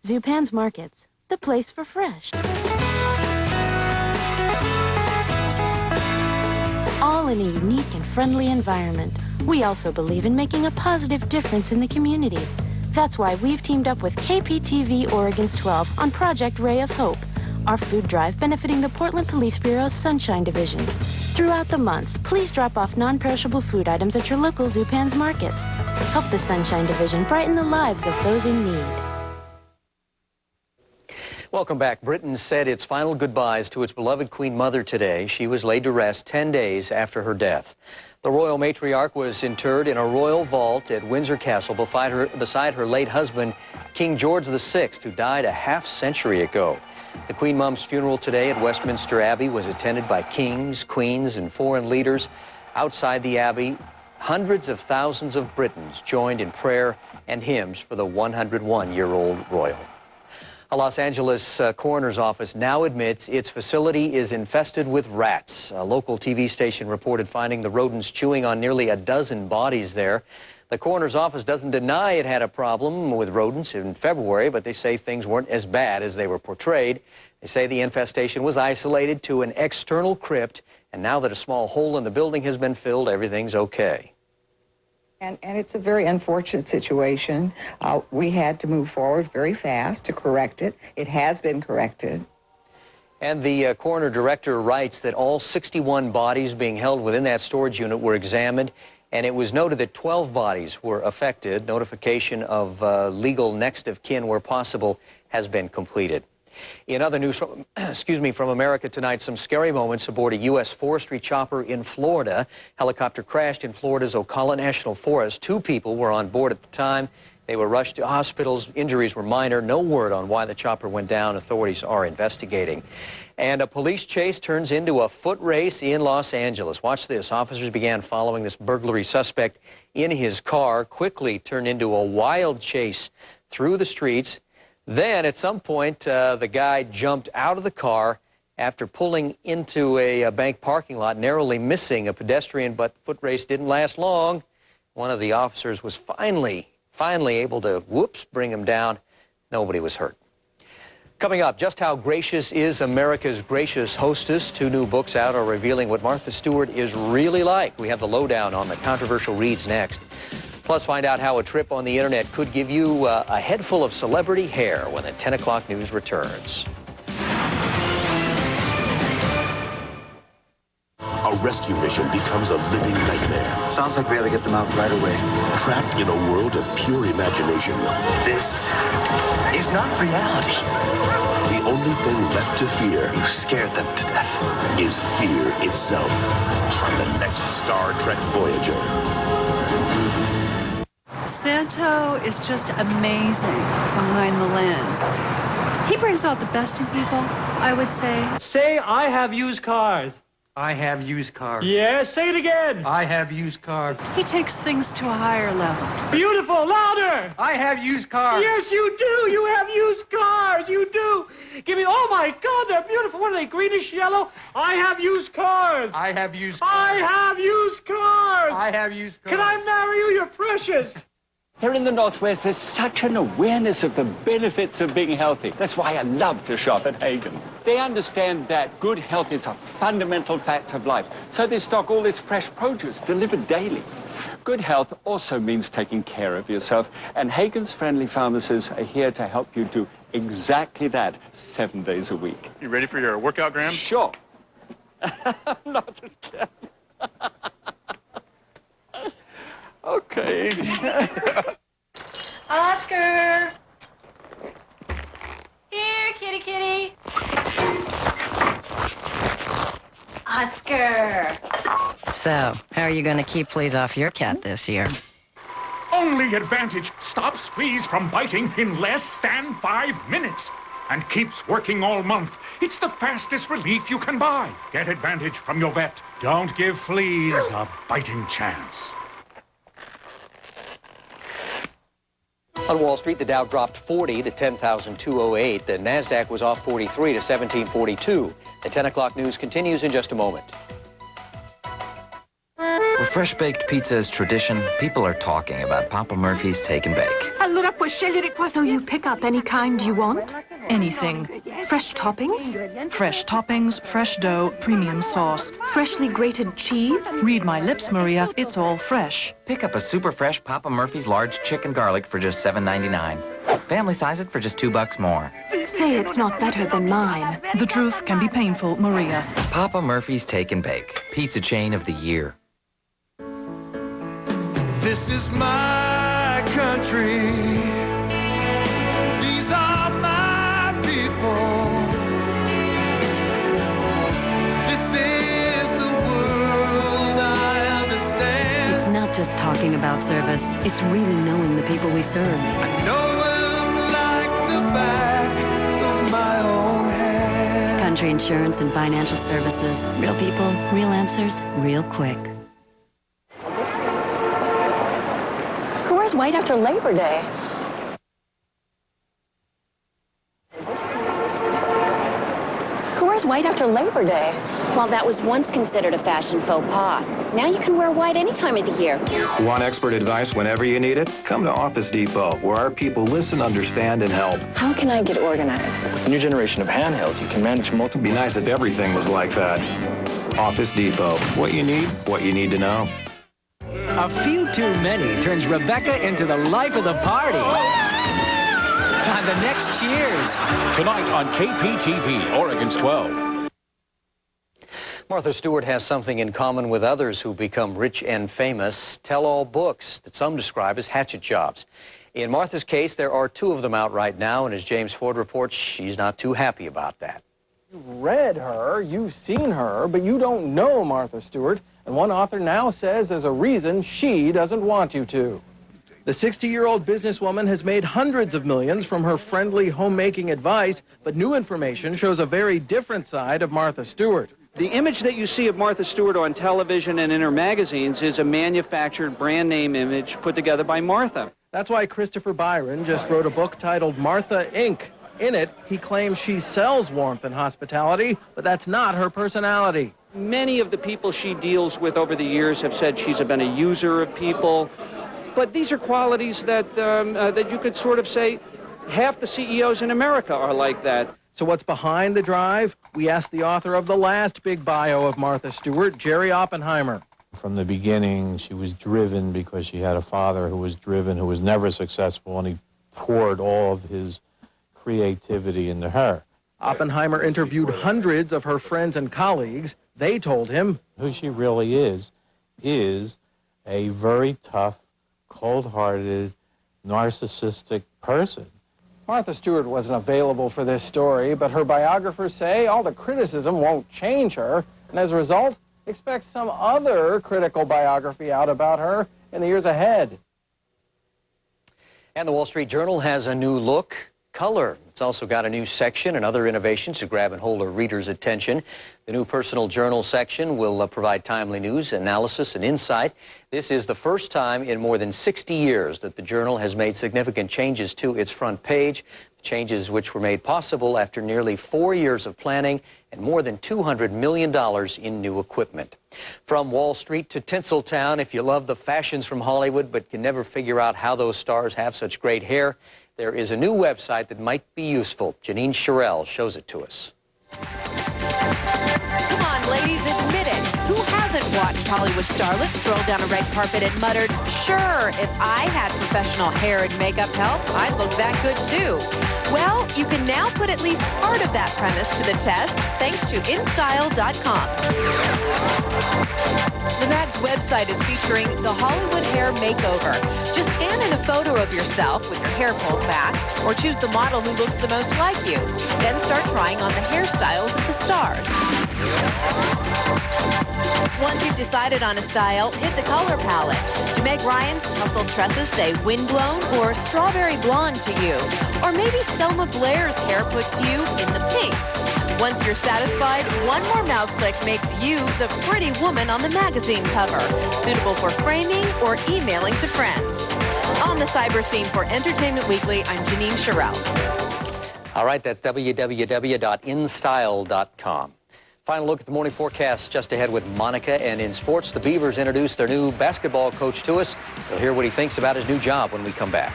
Zupan's Markets, the place for fresh. All in a unique and friendly environment. We also believe in making a positive difference in the community. That's why we've teamed up with KPTV Oregon's 12 on Project Ray of Hope, our food drive benefiting the Portland Police Bureau's Sunshine Division. Throughout the month, please drop off non-perishable food items at your local Zupan's Markets. Help the Sunshine Division brighten the lives of those in need. Welcome back. Britain said its final goodbyes to its beloved Queen Mother today. She was laid to rest 10 days after her death. The royal matriarch was interred in a royal vault at Windsor Castle beside her late husband, King George VI, who died a half-century ago. The Queen Mom's funeral today at Westminster Abbey was attended by kings, queens, and foreign leaders. Outside the Abbey, hundreds of thousands of Britons joined in prayer and hymns for the 101-year-old royal. A Los Angeles coroner's office now admits its facility is infested with rats. A local TV station reported finding the rodents chewing on nearly a dozen bodies there. The coroner's office doesn't deny it had a problem with rodents in February, but they say things weren't as bad as they were portrayed. They say the infestation was isolated to an external crypt, and now that a small hole in the building has been filled, everything's okay. And it's a very unfortunate situation. We had to move forward very fast to correct it. It has been corrected. And the coroner director writes that all 61 bodies being held within that storage unit were examined, and it was noted that 12 bodies were affected. Notification of legal next of kin where possible has been completed. In other news from, from America tonight, some scary moments aboard a U.S. forestry chopper in Florida. Helicopter crashed in Florida's Ocala National Forest. 2 people were on board at the time. They were rushed to hospitals. Injuries were minor. No word on why the chopper went down. Authorities are investigating. And a police chase turns into a foot race in Los Angeles. Watch this. Officers began following this burglary suspect in his car, quickly turned into a wild chase through the streets. Then, at some point, the guy jumped out of the car after pulling into a bank parking lot, narrowly missing a pedestrian, but the foot race didn't last long. One of the officers was finally able to, bring him down. Nobody was hurt. Coming up, just how gracious is America's gracious hostess? 2 new books out are revealing what Martha Stewart is really like. We have the lowdown on the controversial reads next. Plus, find out how a trip on the internet could give you a head full of celebrity hair when the 10 o'clock news returns. A rescue mission becomes a living nightmare. Sounds like we ought to get them out right away. Trapped in a world of pure imagination. This is not reality. The only thing left to fear. You scared them to death. Is fear itself. On the next Star Trek Voyager. Santo is just amazing behind the lens. He brings out the best in people, I would say. Say, I have used cars. I have used cars. Yes, say it again. I have used cars. He takes things to a higher level. Beautiful, louder. I have used cars. Yes, you do. You have used cars. You do. Give me, oh my God, they're beautiful. What are they, greenish yellow? I have used cars. I have used cars. I have used cars. I have used cars. Can I marry you? You're precious. Here in the Northwest, there's such an awareness of the benefits of being healthy. That's why I love to shop at Hagen. They understand that good health is a fundamental fact of life. So they stock all this fresh produce delivered daily. Good health also means taking care of yourself. And Hagen's friendly pharmacists are here to help you do exactly that 7 days a week. You ready for your workout, Graham? Sure. Not again. Okay. Oscar! Here, kitty, kitty. Oscar! So, how are you going to keep fleas off your cat this year? Only Advantage stops fleas from biting in less than 5 minutes and keeps working all month. It's the fastest relief you can buy. Get Advantage from your vet. Don't give fleas a biting chance. On Wall Street, the Dow dropped 40 to 10,208. The Nasdaq was off 43 to 1742. The 10 o'clock news continues in just a moment. Where fresh-baked pizza is tradition, people are talking about Papa Murphy's Take and Bake. Allora puoi scegliere qua. So you pick up any kind you want? Anything. Fresh toppings? Fresh toppings, fresh dough, premium sauce. Freshly grated cheese? Read my lips, Maria. It's all fresh. Pick up a super fresh Papa Murphy's large chicken garlic for just $7.99. Family size it for just $2 more. Say it's not better than mine. The truth can be painful, Maria. Papa Murphy's Take and Bake, pizza chain of the year. This is my country. These are my people. This is the world I understand. It's not just talking about service. It's really knowing the people we serve. I know them like the back of my own hand. Country Insurance and Financial Services. Real people, real answers, real quick. Who wears white after Labor Day? Who wears white after Labor Day? Well, that was once considered a fashion faux pas. Now you can wear white any time of the year. Want expert advice whenever you need it? Come to Office Depot, where our people listen, understand, and help. How can I get organized? With the new generation of handhelds, you can manage multiple... It'd be nice if everything was like that. Office Depot. What you need to know. A few too many turns Rebecca into the life of the party. On the next Cheers. Tonight on KPTV, Oregon's 12. Martha Stewart has something in common with others who become rich and famous, tell-all books that some describe as hatchet jobs. In Martha's case, there are 2 of them out right now, and as James Ford reports, she's not too happy about that. You've read her, you've seen her, but you don't know Martha Stewart, and one author now says there's a reason she doesn't want you to. The 60-year-old businesswoman has made hundreds of millions from her friendly homemaking advice, but new information shows a very different side of Martha Stewart. The image that you see of Martha Stewart on television and in her magazines is a manufactured brand name image put together by Martha. That's why Christopher Byron just wrote a book titled Martha, Inc. In it, he claims she sells warmth and hospitality, but that's not her personality. Many of the people she deals with over the years have said she's been a user of people. But these are qualities that, that you could sort of say half the CEOs in America are like that. So what's behind the drive? We asked the author of the last big bio of Martha Stewart, Jerry Oppenheimer. From the beginning, she was driven because she had a father who was driven, who was never successful, and he poured all of his creativity into her. Oppenheimer interviewed hundreds of her friends and colleagues. They told him who she really is a very tough, cold-hearted, narcissistic person. Martha Stewart wasn't available for this story, but her biographers say all the criticism won't change her, and as a result, expect some other critical biography out about her in the years ahead. And the Wall Street Journal has a new look color. It's also got a new section and other innovations to grab and hold a reader's attention. The new personal journal section will provide timely news, analysis, and insight. This is the first time in more than 60 years that the journal has made significant changes to its front page, changes which were made possible after nearly 4 years of planning and more than $200 million in new equipment. From Wall Street to Tinseltown, if you love the fashions from Hollywood but can never figure out how those stars have such great hair, there is a new website that might be useful. Janine Sherrill shows it to us. Come on, ladies, admit it. Who hasn't watched Hollywood starlets stroll down a red carpet and muttered, "Sure, if I had professional hair and makeup help, I'd look that good too"? Well, you can now put at least part of that premise to the test thanks to InStyle.com. The mag's website is featuring the Hollywood Hair Makeover. Just scan in a photo of yourself with your hair pulled back, or choose the model who looks the most like you. Then start trying on the hairstyles of the stars. Once you've decided on a style, hit the color palette. To Meg Ryan's tousled tresses say windblown or strawberry blonde to you. Or maybe Selma Blair's hair puts you in the pink. Once you're satisfied, one more mouse click makes you the pretty woman on the magazine cover, suitable for framing or emailing to friends. On the cyber scene for Entertainment Weekly, I'm Janine Sherrill. All right, that's www.instyle.com. Final look at the morning forecast just ahead with Monica. And in sports, the Beavers introduced their new basketball coach to us. You'll hear what he thinks about his new job when we come back.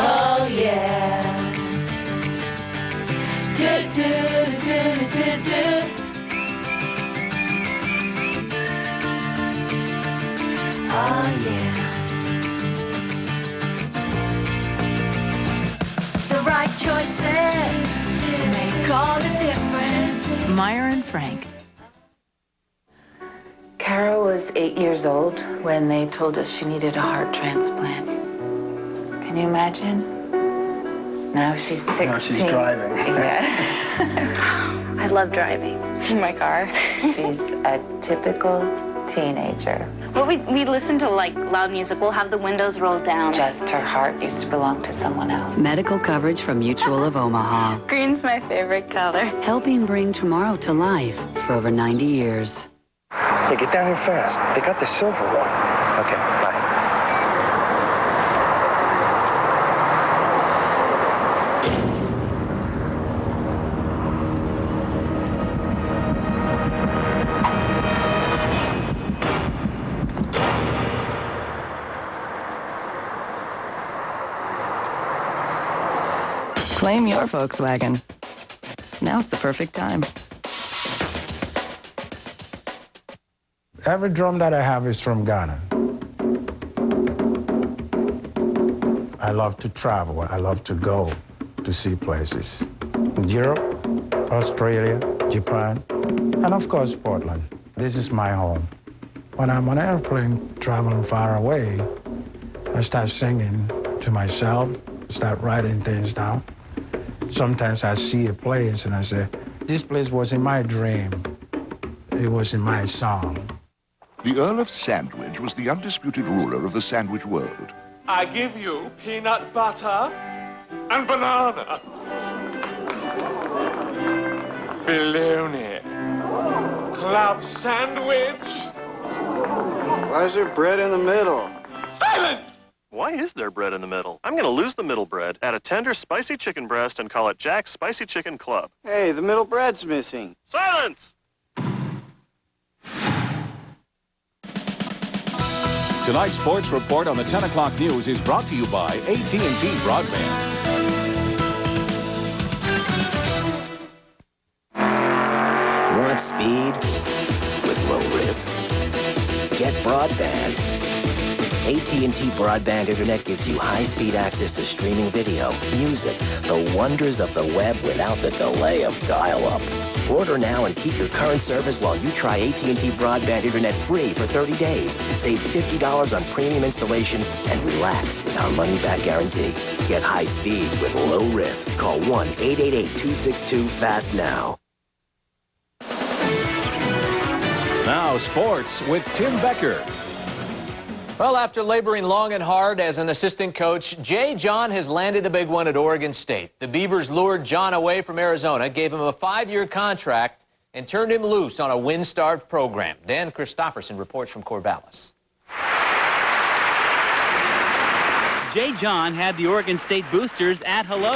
Oh yeah. Do do do do do. Oh yeah. The right choices make all the difference. Meyer and Frank. Kara was 8 years old when they told us she needed a heart transplant. Can you imagine? Now she's 16. Now she's driving. Yeah. I love driving. See my car? She's a typical teenager. Well, we listen to, like, loud music. We'll have the windows rolled down. Just her heart used to belong to someone else. Medical coverage from Mutual of Omaha. Green's my favorite color. Helping bring tomorrow to life for over 90 years. Hey, get down here fast. They got the silver one. Okay, bye. Claim your Volkswagen. Now's the perfect time. Every drum that I have is from Ghana. I love to travel. I love to go to see places. Europe, Australia, Japan, and of course Portland. This is my home. When I'm on an airplane traveling far away, I start singing to myself, start writing things down. Sometimes I see a place and I say, this place was in my dream. It was in my song. The Earl of Sandwich was the undisputed ruler of the sandwich world. I give you peanut butter and banana. Bologna. Club sandwich. Why is there bread in the middle? Silence! Why is there bread in the middle? I'm going to lose the middle bread, add a tender spicy chicken breast, and call it Jack's Spicy Chicken Club. Hey, the middle bread's missing. Silence! Tonight's sports report on the 10 o'clock news is brought to you by AT&T Broadband. Want speed with low risk? Get broadband. AT&T Broadband Internet gives you high-speed access to streaming video, music, the wonders of the web without the delay of dial-up. Order now and keep your current service while you try AT&T Broadband Internet free for 30 days. Save $50 on premium installation and relax with our money-back guarantee. Get high speeds with low risk. Call 1-888-262-FAST now. Now sports with Tim Becker. Well, after laboring long and hard as an assistant coach, Jay John has landed a big one at Oregon State. The Beavers lured John away from Arizona, gave him a 5-year contract, and turned him loose on a wind-starved program. Dan Christopherson reports from Corvallis. Jay John had the Oregon State boosters at hello.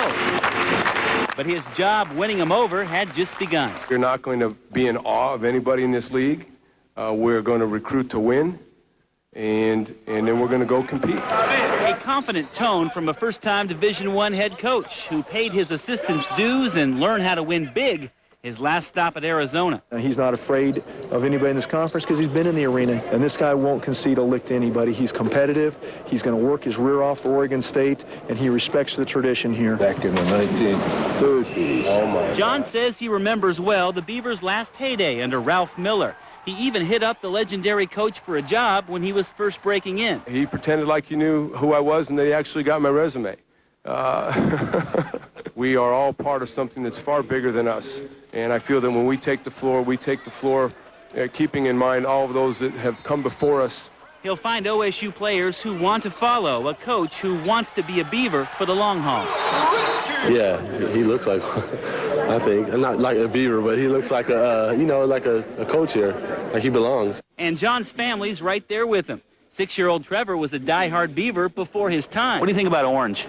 But his job winning them over had just begun. You're not going to be in awe of anybody in this league. We're going to recruit to win, and then we're going to go compete. A confident tone from a first-time Division I head coach who paid his assistants dues and learned how to win big his last stop at Arizona. He's not afraid of anybody in this conference because he's been in the arena, and this guy won't concede a lick to anybody. He's competitive. He's going to work his rear off for Oregon State, and he respects the tradition here. Back in the 1930s. Oh, my. John says he remembers well the Beavers' last heyday under Ralph Miller. He even hit up the legendary coach for a job when he was first breaking in. He pretended like he knew who I was, and they actually got my resume. We are all part of something that's far bigger than us. And I feel that when we take the floor, keeping in mind all of those that have come before us. He'll find OSU players who want to follow a coach who wants to be a Beaver for the long haul. Yeah, he looks like, I think, not like a Beaver, but he looks like like a coach here, like he belongs. And John's family's right there with him. 6-year-old Trevor was a diehard Beaver before his time. What do you think about orange?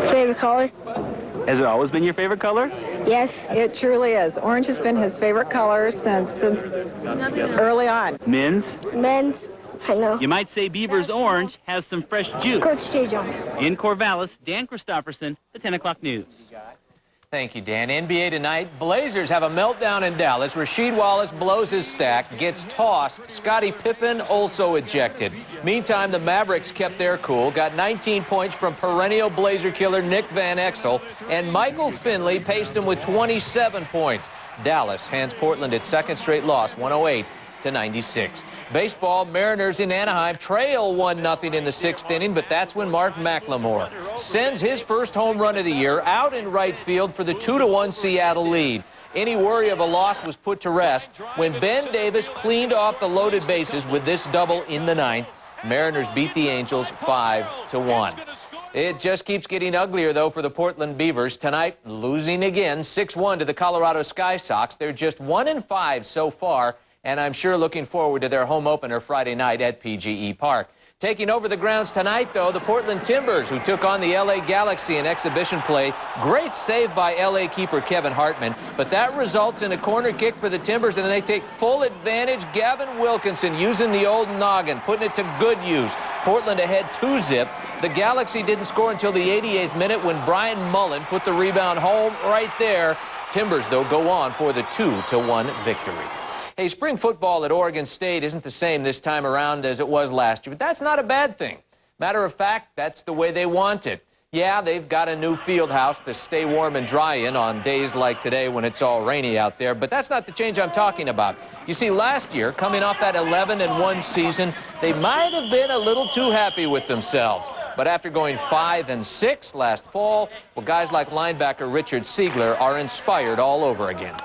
Favorite color? Has it always been your favorite color? Yes, it truly is. Orange has been his favorite color since early on. Men's? Men's, I know. You might say Beaver's orange has some fresh juice. Coach J. John. In Corvallis, Dan Christopherson, the 10 o'clock news. Thank you, Dan. NBA tonight, Blazers have a meltdown in Dallas. Rasheed Wallace blows his stack, gets tossed. Scottie Pippen also ejected. Meantime, the Mavericks kept their cool, got 19 points from perennial Blazer killer Nick Van Exel, and Michael Finley paced him with 27 points. Dallas hands Portland its second straight loss, 108-96. Baseball, Mariners in Anaheim trail 1-0 in the 6th inning, but that's when Mark McLemore sends his first home run of the year out in right field for the 2-1 Seattle lead. Any worry of a loss was put to rest when Ben Davis cleaned off the loaded bases with this double in the 9th. Mariners beat the Angels 5-1. It just keeps getting uglier, though, for the Portland Beavers. Tonight, losing again, 6-1 to the Colorado Sky Sox. They're just 1-5 so far, and I'm sure looking forward to their home opener Friday night at PGE Park. Taking over the grounds tonight, though, the Portland Timbers, who took on the LA Galaxy in exhibition play. Great save by LA keeper Kevin Hartman, but that results in a corner kick for the Timbers, and they take full advantage. Gavin Wilkinson using the old noggin, putting it to good use. Portland ahead 2-0. The Galaxy didn't score until the 88th minute when Brian Mullen put the rebound home right there. Timbers, though, go on for the 2-1 victory. Hey, spring football at Oregon State isn't the same this time around as it was last year, but that's not a bad thing. Matter of fact, that's the way they want it. Yeah, they've got a new field house to stay warm and dry in on days like today when it's all rainy out there, but that's not the change I'm talking about. You see, last year, coming off that 11-1 season, they might have been a little too happy with themselves. But after going 5-6 last fall, well, guys like linebacker Richard Siegler are inspired all over again.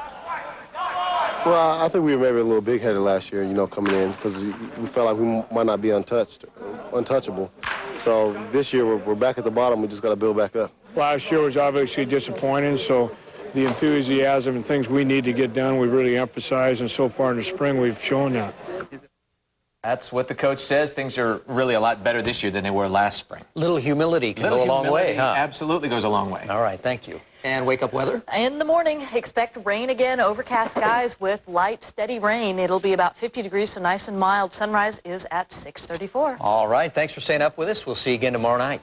Well, I think we were maybe a little big-headed last year, coming in, because we felt like we might not be untouchable. So this year, we're back at the bottom. We just got to build back up. Last year was obviously disappointing, so the enthusiasm and things we need to get done, we really emphasize, and so far in the spring, we've shown that. That's what the coach says. Things are really a lot better this year than they were last spring. Little humility can go a long way, huh? Absolutely goes a long way. All right, thank you. And wake-up weather? In the morning, expect rain again, overcast skies with light, steady rain. It'll be about 50 degrees, so nice and mild. Sunrise is at 6:34. All right, thanks for staying up with us. We'll see you again tomorrow night.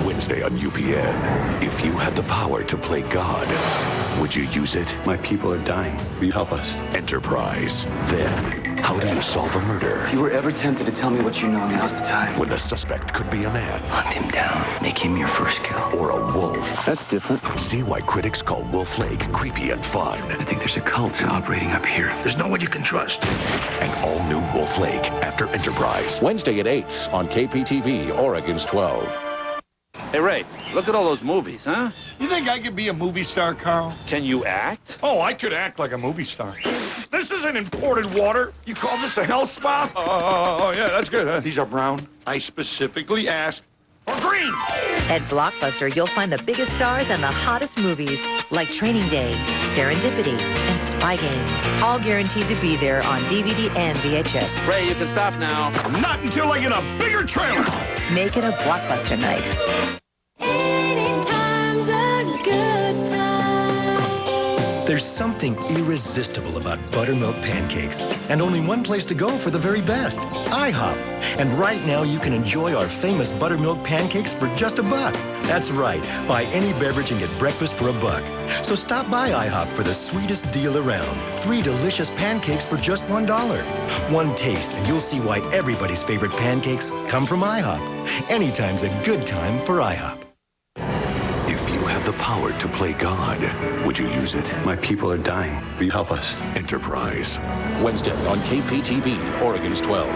Wednesday on UPN. If you had the power to play God, would you use it? My people are dying. Will you help us? Enterprise. Then, How do you solve a murder? If you were ever tempted to tell me what you know, now's the time. When the suspect could be a man. Hunt him down. Make him your first kill. Or a wolf. That's different. See why critics call Wolf Lake creepy and fun. I think there's a cult operating up here. There's no one you can trust. An all-new Wolf Lake after Enterprise. Wednesday at 8 on KPTV, Oregon's 12. Hey, Ray, look at all those movies, huh? You think I could be a movie star, Carl? Can you act? Oh, I could act like a movie star. This isn't imported water. You call this a hell spa? Oh, yeah, that's good. Huh? These are brown. I specifically asked for green. At Blockbuster, you'll find the biggest stars and the hottest movies, like Training Day, Serendipity, and Spy Game. All guaranteed to be there on DVD and VHS. Ray, you can stop now. Not until I get a bigger trailer. Make it a Blockbuster night. Anytime's a good time. There's something irresistible about buttermilk pancakes, and only one place to go for the very best, IHOP. And right now you can enjoy our famous buttermilk pancakes for just $1. That's right, buy any beverage and get breakfast for $1. So stop by IHOP for the sweetest deal around. 3 delicious pancakes for just $1. One taste and you'll see why everybody's favorite pancakes come from IHOP. Anytime's a good time for IHOP. If you have the power to play God, would you use it? My people are dying. Will you help us? Enterprise. Wednesday on KPTV, Oregon's 12.